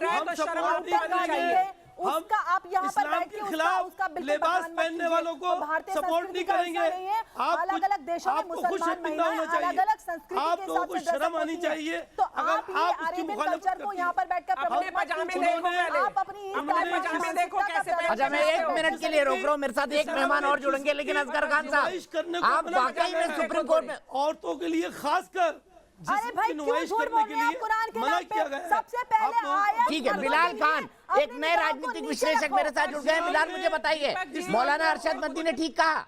हम सपोर्ट नहीं करेंगे। उसका आप यहाँ पर बैठ के उसका लिबास पहनने वालों को सपोर्ट नहीं करेंगे। अलग-अलग देशों में मुसलमान महिलाएं अलग-अलग संस्कृति के हिसाब से शर्म आनी चाहिए। तो आप ये अरेबियन कल्चर को यहाँ पर बैठकर अपने पजामे देखो, आप अपनी पजामे देखो कैसे। अच्छा मैं 1 मिनट के लिए रोक रहा हूँ, मेरे साथ एक मेहमान और जुड़ेंगे। लेकिन असगर खान साहब, आप वाकई में सुप्रीम कोर्ट में औरतों के लिए खासकर अरे भाई क्यों झूठ बोल रहे हैं आप कुरान के नाम पे? सबसे पहले आया। ठीक है, बिलाल खान एक नए राजनीतिक विश्लेषक मेरे साथ जुड़ गए। बिलाल मुझे बताइए, मौलाना अरशद मद्दी ने ठीक कहा?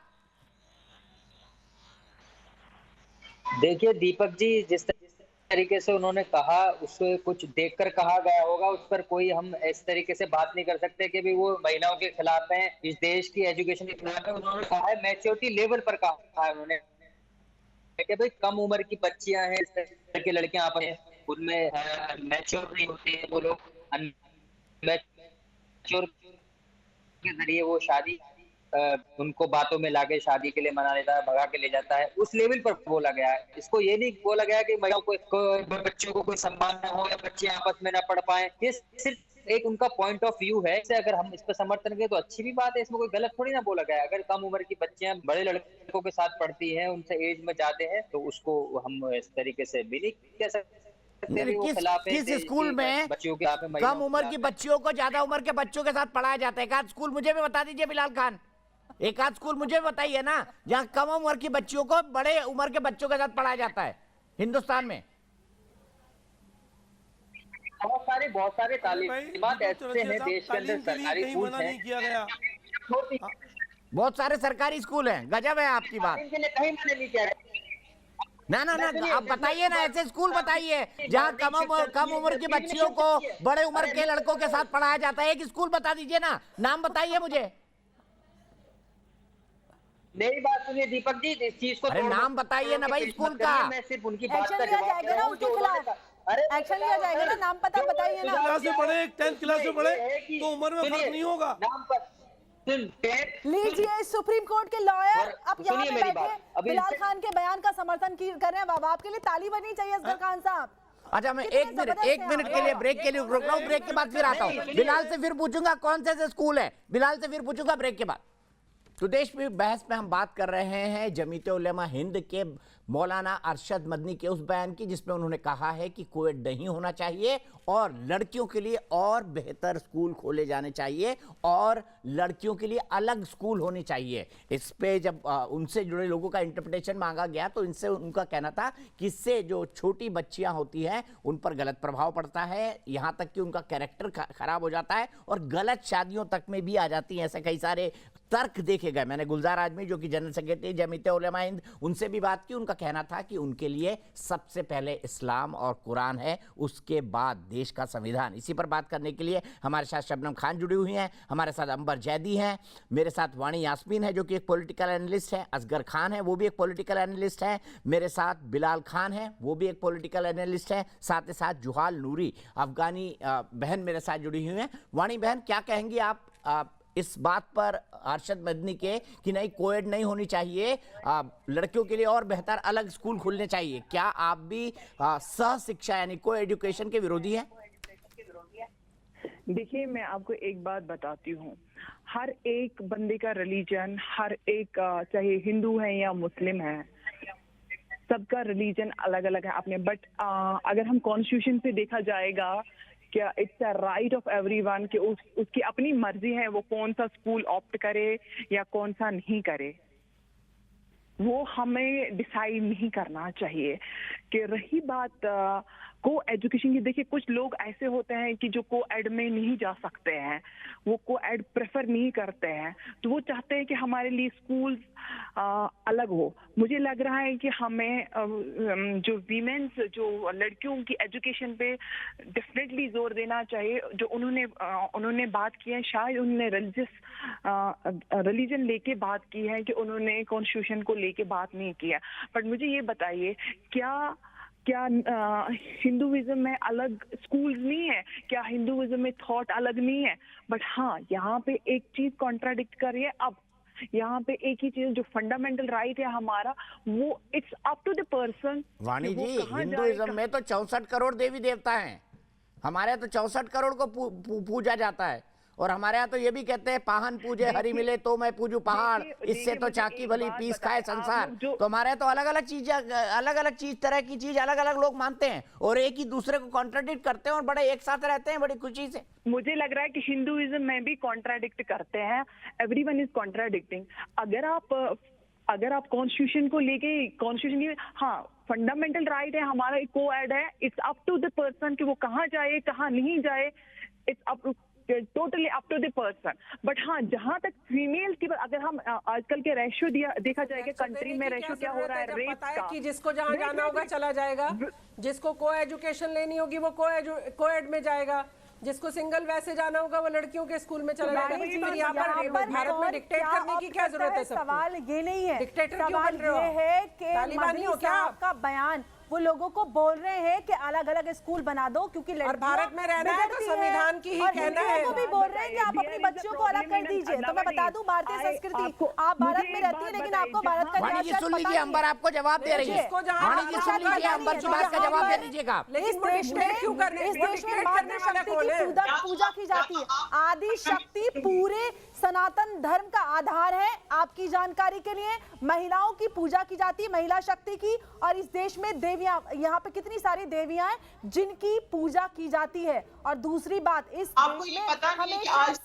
देखिए दीपक जी, जिस तरीके से उन्होंने कहा, उससे कुछ देखकर कहा गया होगा, उस पर कोई हम इस तरीके से बात नहीं कर सकते कि भी वो महिलाओं के खिलाफ है, इस देश की एजुकेशन के खिलाफ है। उन्होंने कहा है मैच्योरिटी लेवल पर कहा है उन्होंने कि भाई कम उम्र की बच्चियां हैं, इस तरह की लड़कियां आप हैं, उनमें मैच्योर नहीं होती है, वो लोग मैच्योर के जरिए वो शादी उनको बातों में लाके शादी के लिए मना लेता है, भगा के ले जाता है। उस लेवल पर बोला गया है। इसको ये नहीं बोला गया कि महिलाओं को, बच्चों को कोई सम्मान न हो या बच्चे आपस में ना पढ़ पाए। ये सिर्फ एक उनका पॉइंट ऑफ व्यू है। इसे अगर हम इस पर समर्थन करें तो अच्छी भी बात है, इसमें कोई गलत थोड़ी ना बोला गया है। अगर कम उम्र की बच्चियां बड़े लड़कों के साथ पढ़ती हैं, उनसे एज में जाते हैं, तो उसको हम इस तरीके से भी नहीं कह सकते। किस स्कूल में कम उम्र की बच्चियों को ज्यादा उम्र के बच्चों के साथ पढ़ाया जाता है? एक आध स्कूल मुझे भी बता दीजिए बिलाल खान, एक आध स्कूल मुझे बताइए ना जहाँ कम उम्र की बच्चियों को बड़े उम्र के बच्चों के साथ पढ़ाया जाता है हिंदुस्तान में। बहुत सारे तालीमात ऐसे हैं देश के अंदर, सरकारी स्कूल हैं, बहुत सारे सरकारी स्कूल हैं। गजब है आपकी बात। ना आप बताइए ना, ऐसे स्कूल बताइए जहाँ कम उम्र की बच्चियों को बड़े उम्र के लड़कों के साथ पढ़ाया जाता है। एक स्कूल बता दीजिए ना, नाम बताइए मुझे। मेरी बात सुनिए दीपक जी, इस चीज को अरे नाम बताइए ना भाई स्कूल का। मैं सिर्फ उनकी बात का जवाब दे रहा हूं। उसके खिलाफ एक्शन लिया जाएगा ना, नाम पता बताइए ना। क्लास में पढ़े, 10th क्लास में पढ़े तो उम्र में फर्क नहीं होगा। लीजिए सुप्रीम कोर्ट के लॉयर अब यहाँ पे बैठे बिलाल खान के बयान का समर्थन कर रहे हैं। बाबा आपके लिए ताली बनी चाहिए असगर खान साहब। अच्छा मैं एक मिनट के लिए ब्रेक के लिए रुक रहा हूँ, ब्रेक के बाद फिर आता हूँ। बिलाल से फिर पूछूंगा कौन से स्कूल है, बिलाल से फिर पूछूंगा ब्रेक के बाद। तो देश में बहस में हम बात कर रहे हैं जमीयत उलेमा हिंद के मौलाना अरशद मदनी के उस बयान की जिसमें उन्होंने कहा है कि कोविड नहीं होना चाहिए और लड़कियों के लिए और बेहतर स्कूल खोले जाने चाहिए और लड़कियों के लिए अलग स्कूल होने चाहिए। इस पे जब उनसे जुड़े लोगों का इंटरप्रिटेशन मांगा गया तो इनसे उनका कहना था कि इससे जो छोटी बच्चियां होती हैं उन पर गलत प्रभाव पड़ता है, यहाँ तक कि उनका कैरेक्टर खराब हो जाता है और गलत शादियों तक में भी आ जाती हैं। ऐसे कई सारे तर्क देखे गए। मैंने गुलजार आजमी जो कि जनरल सेक्रेटरी जमीयत उलेमा हिंद उनसे भी बात की। उनका कहना था कि उनके लिए सबसे पहले इस्लाम और कुरान है, उसके बाद देश का संविधान। इसी पर बात करने के लिए हमारे साथ शबनम खान जुड़ी हुई हैं, हमारे साथ अंबर जैदी हैं, मेरे साथ वाणी यास्मीन है जो कि एक पॉलिटिकल एनालिस्ट है, असगर खान है वो भी एक पॉलिटिकल एनालिस्ट है, मेरे साथ बिलाल खान है वो भी एक पॉलिटिकल एनालिस्ट है, साथ ही साथ जुहाल नूरी अफगानी बहन मेरे साथ जुड़ी हुई हैं। वाणी बहन, क्या कहेंगी आप इस बात पर अरशद मदनी के कि नहीं कोएड नहीं होनी चाहिए, लड़कियों के लिए और बेहतर अलग स्कूल खुलने चाहिए, क्या आप भी सह शिक्षा यानी को एजुकेशन के विरोधी हैं? देखिए, मैं आपको एक बात बताती हूँ, हर एक बंदे का रिलीजन, हर एक चाहे हिंदू है या मुस्लिम है, सबका रिलीजन अलग अलग है अपने। बट अगर हम कॉन्स्टिट्यूशन से देखा जाएगा क्या it's a right of everyone कि उसकी अपनी मर्जी है वो कौन सा स्कूल ऑप्ट करे या कौन सा नहीं करे, वो हमें डिसाइड नहीं करना चाहिए। कि रही बात को एजुकेशन की, देखिए कुछ लोग ऐसे होते हैं कि जो को एड में नहीं जा सकते हैं, वो को एड प्रेफर नहीं करते हैं, तो वो चाहते हैं कि हमारे लिए स्कूल्स अलग हो। मुझे लग रहा है कि हमें जो वीमेंस, जो लड़कियों की एजुकेशन पे डेफिनेटली जोर देना चाहिए। जो उन्होंने बात की है, शायद उन्होंने रिलीजन लेके बात की है कि उन्होंने कॉन्स्टिट्यूशन को लेके बात नहीं किया। बट मुझे ये बताइए, क्या हिंदुइज्म में अलग स्कूल्स नहीं है? क्या हिंदुइज्म में थॉट अलग नहीं है? बट हाँ, यहाँ पे एक चीज कॉन्ट्राडिक्ट कर रही है। अब यहाँ पे एक ही चीज, जो फंडामेंटल राइट है हमारा, वो it's up to the person. Vani ji, Hinduism में तो 64 करोड़ देवी देवता हैं, हमारे यहाँ तो 64 करोड़ को पूजा जाता है। और हमारे यहाँ तो ये भी कहते हैं पाहन पूजे हरि मिले तो मैं पूजू पहाड़, इससे तो चाकी भली पीस खाए संसार। तो हमारे यहाँ तो अलग अलग चीज तरह की चीज अलग अलग लोग मानते हैं और एक ही दूसरे को कॉन्ट्राडिक्ट करते हैं और बड़े एक साथ रहते हैं बड़ी खुशी से। मुझे लग रहा है कि हिंदुइज्म में भी कॉन्ट्राडिक्ट करते हैं, एवरीवन इज कॉन्ट्राडिक्टिंग। अगर आप कॉन्स्टिट्यूशन को लेके, कॉन्स्टिट्यूशन की, हाँ फंडामेंटल राइट है हमारा, को एड है, it's up to the person कि वो कहाँ जाए कहाँ नहीं जाए, it's up totally up to the person. But हाँ, जहाँ तक फीमेल की, अगर हम आजकल के रेशियो देखा जाएगा कंट्री में, रेशियो क्या हो रहा है रेप का, कि जिसको जहाँ जाना होगा चला जाएगा, जिसको को एजुकेशन लेनी होगी वो को एड में जाएगा, जिसको सिंगल वैसे जाना होगा वो लड़कियों के स्कूल में चला जाएगा। फिर यहाँ पर भारत में डिक्टेट करने की क्या जरूरत है? सवाल ये नहीं है, डिक्टेटर क्यों सवाल बन रहे हो? ये है कि तालिबानी हो क्या? आपका बयान वो लोगों को बोल रहे हैं कि अलग अलग स्कूल बना दो क्योंकि और भारत में रहना है तो संविधान की ही कहना है। वो भी बोल रहे हैं कि आप अपनी बच्चियों को अलग कर दीजिए। तो मैं बता दूं, भारतीय संस्कृति, आप भारत में रहती है लेकिन आपको भारत का वाणी जी सुन लीजिए, अंबर आपको जवाब दे रही है। वाणी जी सुन लीजिए, अंबर की बात का जवाब दे दीजिएगा। इस देश में मातृ शक्ति की पूजा की जाती है। आदि शक्ति पूरे सनातन धर्म का आधार है। आपकी जानकारी के लिए महिलाओं की पूजा की जाती है, महिला शक्ति की। और इस देश में देवियां, यहाँ पे कितनी सारी देवियां हैं जिनकी पूजा की जाती है। और दूसरी बात, इस देश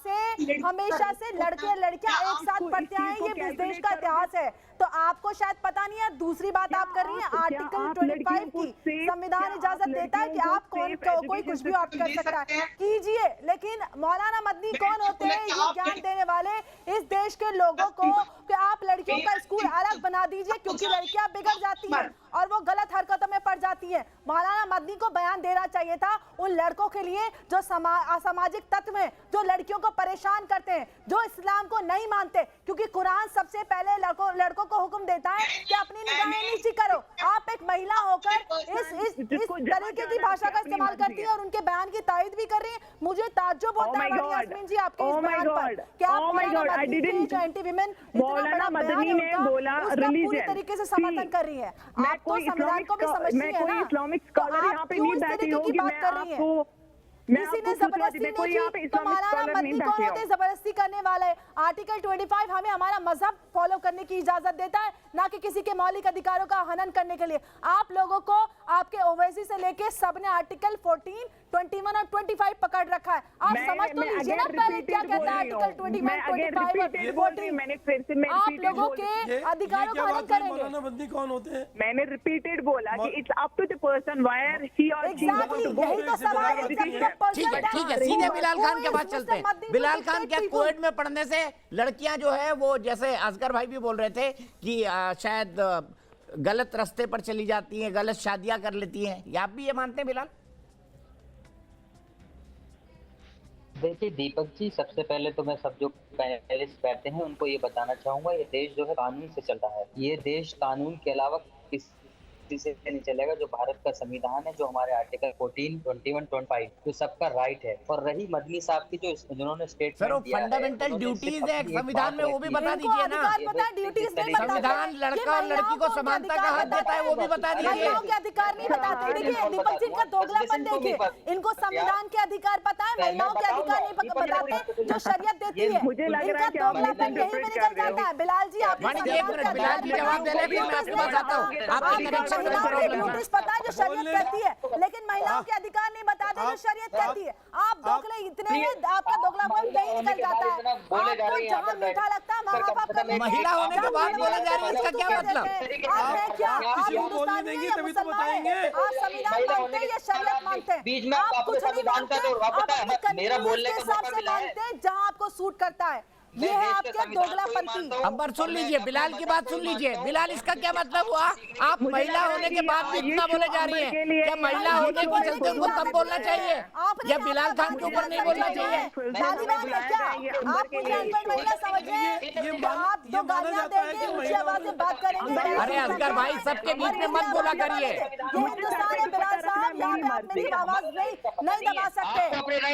में हमेशा से लड़के लड़कियां एक साथ पढ़ते आए, ये इस देश का इतिहास है। तो आपको शायद पता नहीं है। दूसरी बात आप कर रही हैं, आर्टिकल 25 की संविधान इजाजत देता है कि आप कोई कुछ भी ऑप्ट कर सकता है, कीजिए। लेकिन मौलाना मदनी कौन होते हैं ये ज्ञान देने वाले इस देश के लोगों को कि आप लड़कियों का स्कूल अलग बना दीजिए क्योंकि लड़कियां बिगड़ जाती हैं और वो गलत हरकतों में पड़ जाती हैं। मौलाना मदनी को बयान देना चाहिए था उन लड़कों के लिए जो असामाजिक तत्व हैं, जो लड़कियों को परेशान करते हैं, जो इस्लाम को नहीं मानते। क्योंकि कुरान सबसे पहले लड़कों को हुक्म देता है कि अपनी निगाहें नीची करो। आप एक महिला होकर इस तरीके की भाषा का इस्तेमाल करती है और उनके बयान की तायद भी कर रही है। मुझे ताज्जुब होता है यास्मीन जी आपके इस बयान पर कि आप एंटी विमेन मौलाना मदनी ने बोला रिलीजन पूरी तरीके से समर्थन कर रही है। आप तो संविधान को भी समझती है ना, इस्लामिक स्कॉलर यहाँ पे नहीं बैठी होगी, किसी ने जबरदस्ती नहीं की, तो मौलाना मदनी कौन होते जबरदस्ती करने वाले? आर्टिकल 25 हमें हमारा मजहब फॉलो करने की इजाजत देता है, ना कि किसी के मौलिक अधिकारों का हनन करने के लिए। आप लोगों को आपके ओवैसी से लेके सबने आर्टिकल 14, 21 और 25 पकड़ रखा है। आप समझ तो लीजिए ना पहले क्या कहता है आर्टिकल 21, 25 और 14। मैंने फिर से आप लोगों के अधिकारों का हनन करेंगे। मौलाना मदनी कौन होते हैं? मैंने रिपीटेड बोला कि it's up to the person whether he और शी वांट टू गो। यही तो सवाल है। ठीक है, सीधे बिलाल खान के पास चलते हैं। बिलाल खान, क्या कोविड में पढ़ने से लड़कियां जो है वो, जैसे असगर भाई भी बोल रहे थे कि शायद गलत रास्ते पर चली जाती हैं, गलत शादियां कर लेती हैं, या आप भी ये मानते हैं बिलाल? देखिए दीपक जी, सबसे पहले तो मैं सब जो पैनलिस्ट बैठे हैं उनको ये बताना चाहूंगा, ये देश जो है कानून से चलता है। ये देश कानून के अलावा किसी से नहीं चलेगा। जो भारत का संविधान है, जो हमारे आर्टिकल 14, 21, 25 जो सबका राइट है। और रही मदनी साहब की जो जिन्होंने स्टेटमेंट दिया है, फंडामेंटल ड्यूटीज है संविधान में, वो भी बता दीजिए ना। संविधान लड़का और लड़की को समानता का हक देता है, वो भी बता दीजिए। महिलाओं के अधिकार नहीं बताते। देखिए दीपक जी का दोगलापन देखिए, इनको संविधान के अधिकार पता है, महिलाओं के अधिकार नहीं बताते जो शरीयत देती है। मुझे लग रहा है कि दोगलापन यही में निकल जाता है। बिलाल जी आप बिलाल जी जवाब दे रहे हैं, मैं आपके पास आता हूँ। आपके कनेक्शन ड्यूटीज पता है जो शरीयत कहती है, लेकिन महिलाओं के अधिकार नहीं बताते जो शरीयत कहती है। आप दोगले इतने में आपका दोगलापन यही निकल जाता है। आपको जहाँ मीठा लगता है वहाँ आपका महिला होने के बाद बोला जा रहा है, इसका क्या मतलब? आप है क्या? आप हिंदुस्तानी हैं या मुसलमान हैं? आप संविधान मानते हैं या शरीयत मानते हैं? आप कुछ नहीं मानते, आप अपनी कन्वीनियंस के हिसाब से मानते हैं जहाँ आपको सूट करता है। ये है आपके दोगलापंथी। अंबर सुन लीजिए, बिलाल की बात सुन लीजिए। बिलाल, इसका क्या मतलब हुआ? आप महिला होने के बाद भी इतना बोले जा रही है, क्या महिला होने के चलते उनको तब बोलना चाहिए या बिलाल खान के ऊपर नहीं बोलना चाहिए? अरे असगर भाई, सबके बीच में मत बोला करिए। आवाज नहीं दबा सकते।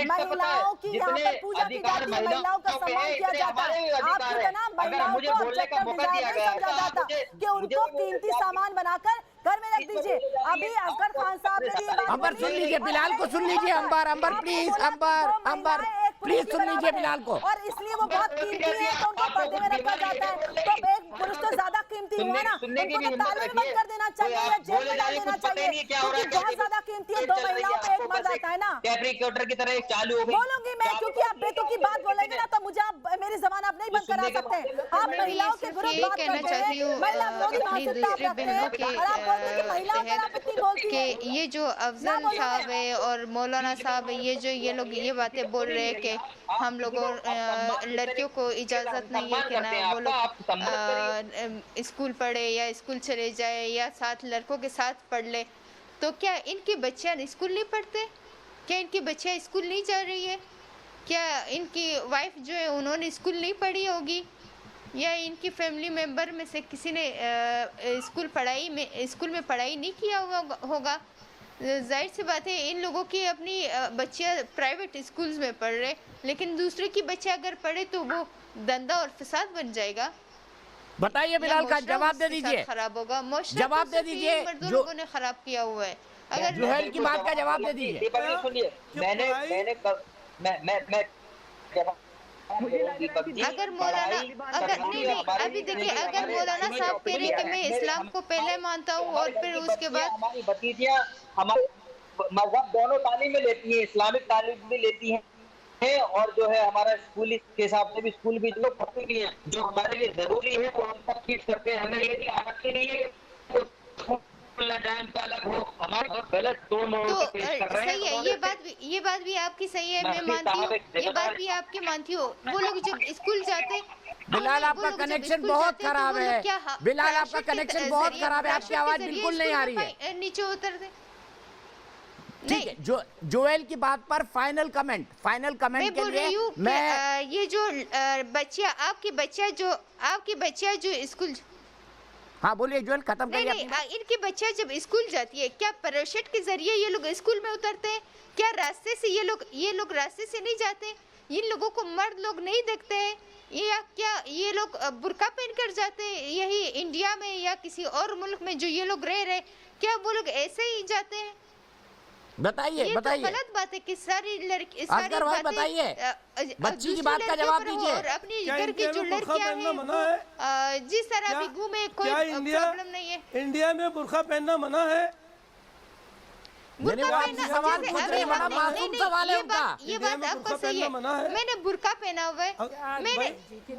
महिलाओं की यहाँ पर पूजा की जाती है, महिलाओं का सम्मान किया जाता है। आपके नाम महिलाओं को ऑब्जेक्टिव डिजायर नहीं समझा जाता कि उनको कीमती सामान बनाकर घर में रख दीजिए। अभी असगर खान साहब ने ये बात अंबर सुन लीजिए, बिलाल को सुन लीजिए। अंबर प्लीज, अंबर प्लीज सुन लीजिए बिलाल को। और इसलिए वो बहुत कीमती है तो उनको पर्दे में रखा जाता है। तो एक पुरुष तो ज्यादा कीमती हुआ ना, उनको तो ताले में बंद कर देना चाहिए या जेल में डाल देना चाहिए, क्योंकि बहुत ज्यादा कीमती है। 2 महिलाओं पे एक मर्द आता है ना। कैप्रिकॉटर की तरह चालू हो गई। बोलूंगी मैं, क्योंकि आप बेतुकी की बात बोलेंगे ना तो मुझे आप मेरी जबान आप नहीं बंद करा सकते। आप महिलाओं के विरुद्ध बात करते हैं, महिला विरोधी मानसिकता आप रखते हैं और आप बोलते हैं कि महिलाओं पर आप इतनी बोलती हैं। कि ये जो अफजल साहब है और मौलाना साहब है, ये लोग ये बातें बोल रहे हैं कि हम लोगों लड़कियों को इजाज़त नहीं है कि ना वो लोग स्कूल पढ़े या स्कूल चले जाए या साथ लड़कों के साथ पढ़ ले। तो क्या इनकी बच्चियाँ स्कूल नहीं पढ़ते? क्या इनकी बच्चियाँ स्कूल नहीं जा रही है? क्या इनकी वाइफ जो है उन्होंने स्कूल नहीं पढ़ी होगी, या इनकी फैमिली मेंबर में से किसी ने स्कूल में पढ़ाई नहीं किया होगा? जाहिर सी बात है इन लोगों की अपनी बच्चियाँ प्राइवेट स्कूल्स में पढ़ रहे, लेकिन दूसरे की बच्चे अगर पढ़े तो वो धंधा और फसाद बन जाएगा। बताइए बिलाल खान, जवाब दे दीजिए। खराब होगा, जवाब दे दीजिए। जो लोगों ने खराब किया हुआ है, अगर जुहैल की बात का जवाब दे दीजिए। सुनिए, अगर मौलाना अभी देखिए, अगर मौलाना साहब कह रहे हैं कि मैं इस्लाम को पहले मानता हूँ और फिर उसके बाद हमारी भतीजियाँ हमारे मजहब दोनों तालीम में लेती हैं, इस्लामिक तालीम भी लेती हैं और जो है हमारा स्कूल के हिसाब से भी स्कूल भी लोग पढ़ते भी हैं। जो हमारे लिए जरूरी है वो हम सब चीज करते हैं। हमें ये आगे नहीं है सही है, ये बात भी आपकी सही है, मैं मानती हूँ, ये बात भी आपकी मानती हूँ। वो लोग जब स्कूल जाते, बिलाल आपका कनेक्शन बहुत खराब है। बिलाल आपका कनेक्शन बहुत खराब है, आपकी आवाज बिल्कुल नहीं आ रही है। नीचे उतरते। ठीक है, जो जोएल की बात पर फाइनल कमेंट के लिए मैं ये जो बच्चियाँ आपकी बच्चियाँ जो स्कूल, हाँ बोलिए जोएल, खत्म करिए। नहीं, इनकी बच्चियाँ जब स्कूल जाती है, क्या पैराशूट के जरिए ये लोग स्कूल में उतरते हैं? क्या रास्ते से ये लोग रास्ते से नहीं जाते? इन लोगों को मर्द लोग नहीं देखते हैं? या क्या ये लोग बुर्का पहन कर जाते हैं? यही इंडिया में या किसी और मुल्क में जो ये लोग रह रहे, क्या वो लोग ऐसे ही जाते हैं? बताइए ये बताइए। तो गलत बात है कि सारी लड़की असगर भाई बताइए, बच्ची की बात का जवाब दीजिए। और अपनी घर की जो लड़कियां हैं जिस तरह भी घूमे कोई प्रॉब्लम नहीं है। इंडिया में बुर्का पहनना मना है? बुर्का पहनना सवाल पूछ रहे हैं, बड़ा मासूम सवाल है उनका। ये बात आपको सही है। मैंने बुर्का पहना हुआ है,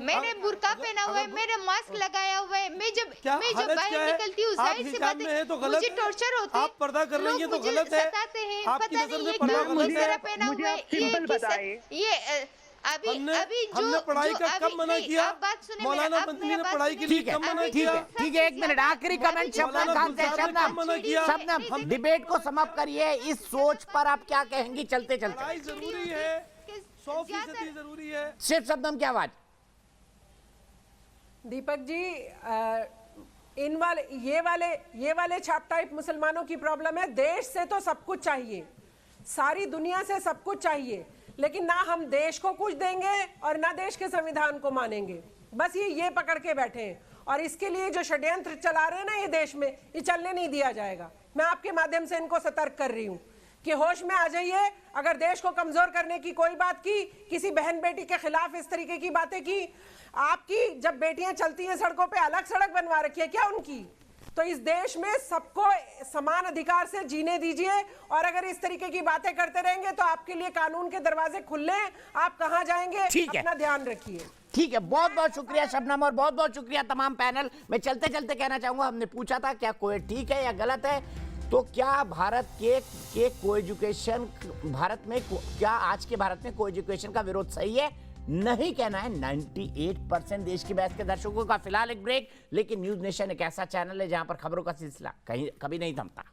मैंने बुर्का पहना हुआ है, मैंने मास्क लगाया हुआ है। मैं जब बाहर निकलती हूँ जाहिर सी बात है मुझे टॉर्चर होता है। आप पर्दा कर रही हैं तो गलत है। सताते हैं, आपकी पता नजर नहीं में ये पर्दा क्यों गलत इस है। तरह पहना हुआ है। ये अभी हमने पढ़ाई का कब मना किया? मौलाना मंत्री ने पढ़ाई के लिए कब मना किया? ठीक है, एक मिनट, आखिरी कमेंट शबनम खान से। शबनम, हम डिबेट को समाप्त करिए। इस सोच पर आप क्या कहेंगी चलते चलते? पढ़ाई जरूरी है, 100% जरूरी है। सिर्फ शबनम की आवाज। दीपक जी, ये वाले छाप टाइप मुसलमानों की प्रॉब्लम है। देश से तो सब कुछ चाहिए, सारी दुनिया से सब कुछ चाहिए, लेकिन ना हम देश को कुछ देंगे और ना देश के संविधान को मानेंगे। बस ये पकड़ के बैठे हैं और इसके लिए जो षड्यंत्र चला रहे हैं ना ये देश में, ये चलने नहीं दिया जाएगा। मैं आपके माध्यम से इनको सतर्क कर रही हूँ कि होश में आ जाइए। अगर देश को कमजोर करने की कोई बात की, किसी बहन बेटी के खिलाफ इस तरीके की बातें की, आपकी जब बेटियां चलती हैं सड़कों पे, अलग सड़क बनवा रखी है क्या उनकी? तो इस देश में सबको समान अधिकार से जीने दीजिए। और अगर इस तरीके की बातें करते रहेंगे तो आपके लिए कानून के दरवाजे खुले हैं, आप कहां जाएंगे? अपना ध्यान रखिए। ठीक है, बहुत बहुत शुक्रिया शबनम और बहुत बहुत शुक्रिया तमाम पैनल। मैं चलते चलते कहना चाहूंगा, हमने पूछा था क्या कोविड ठीक है या गलत है, तो क्या भारत के को एजुकेशन, भारत में क्या आज के भारत में को एजुकेशन का विरोध सही है? नहीं कहना है 98% देश की बहस के दर्शकों का। फिलहाल एक ब्रेक, लेकिन न्यूज नेशन एक ऐसा चैनल है जहां पर खबरों का सिलसिला कभी नहीं थमता।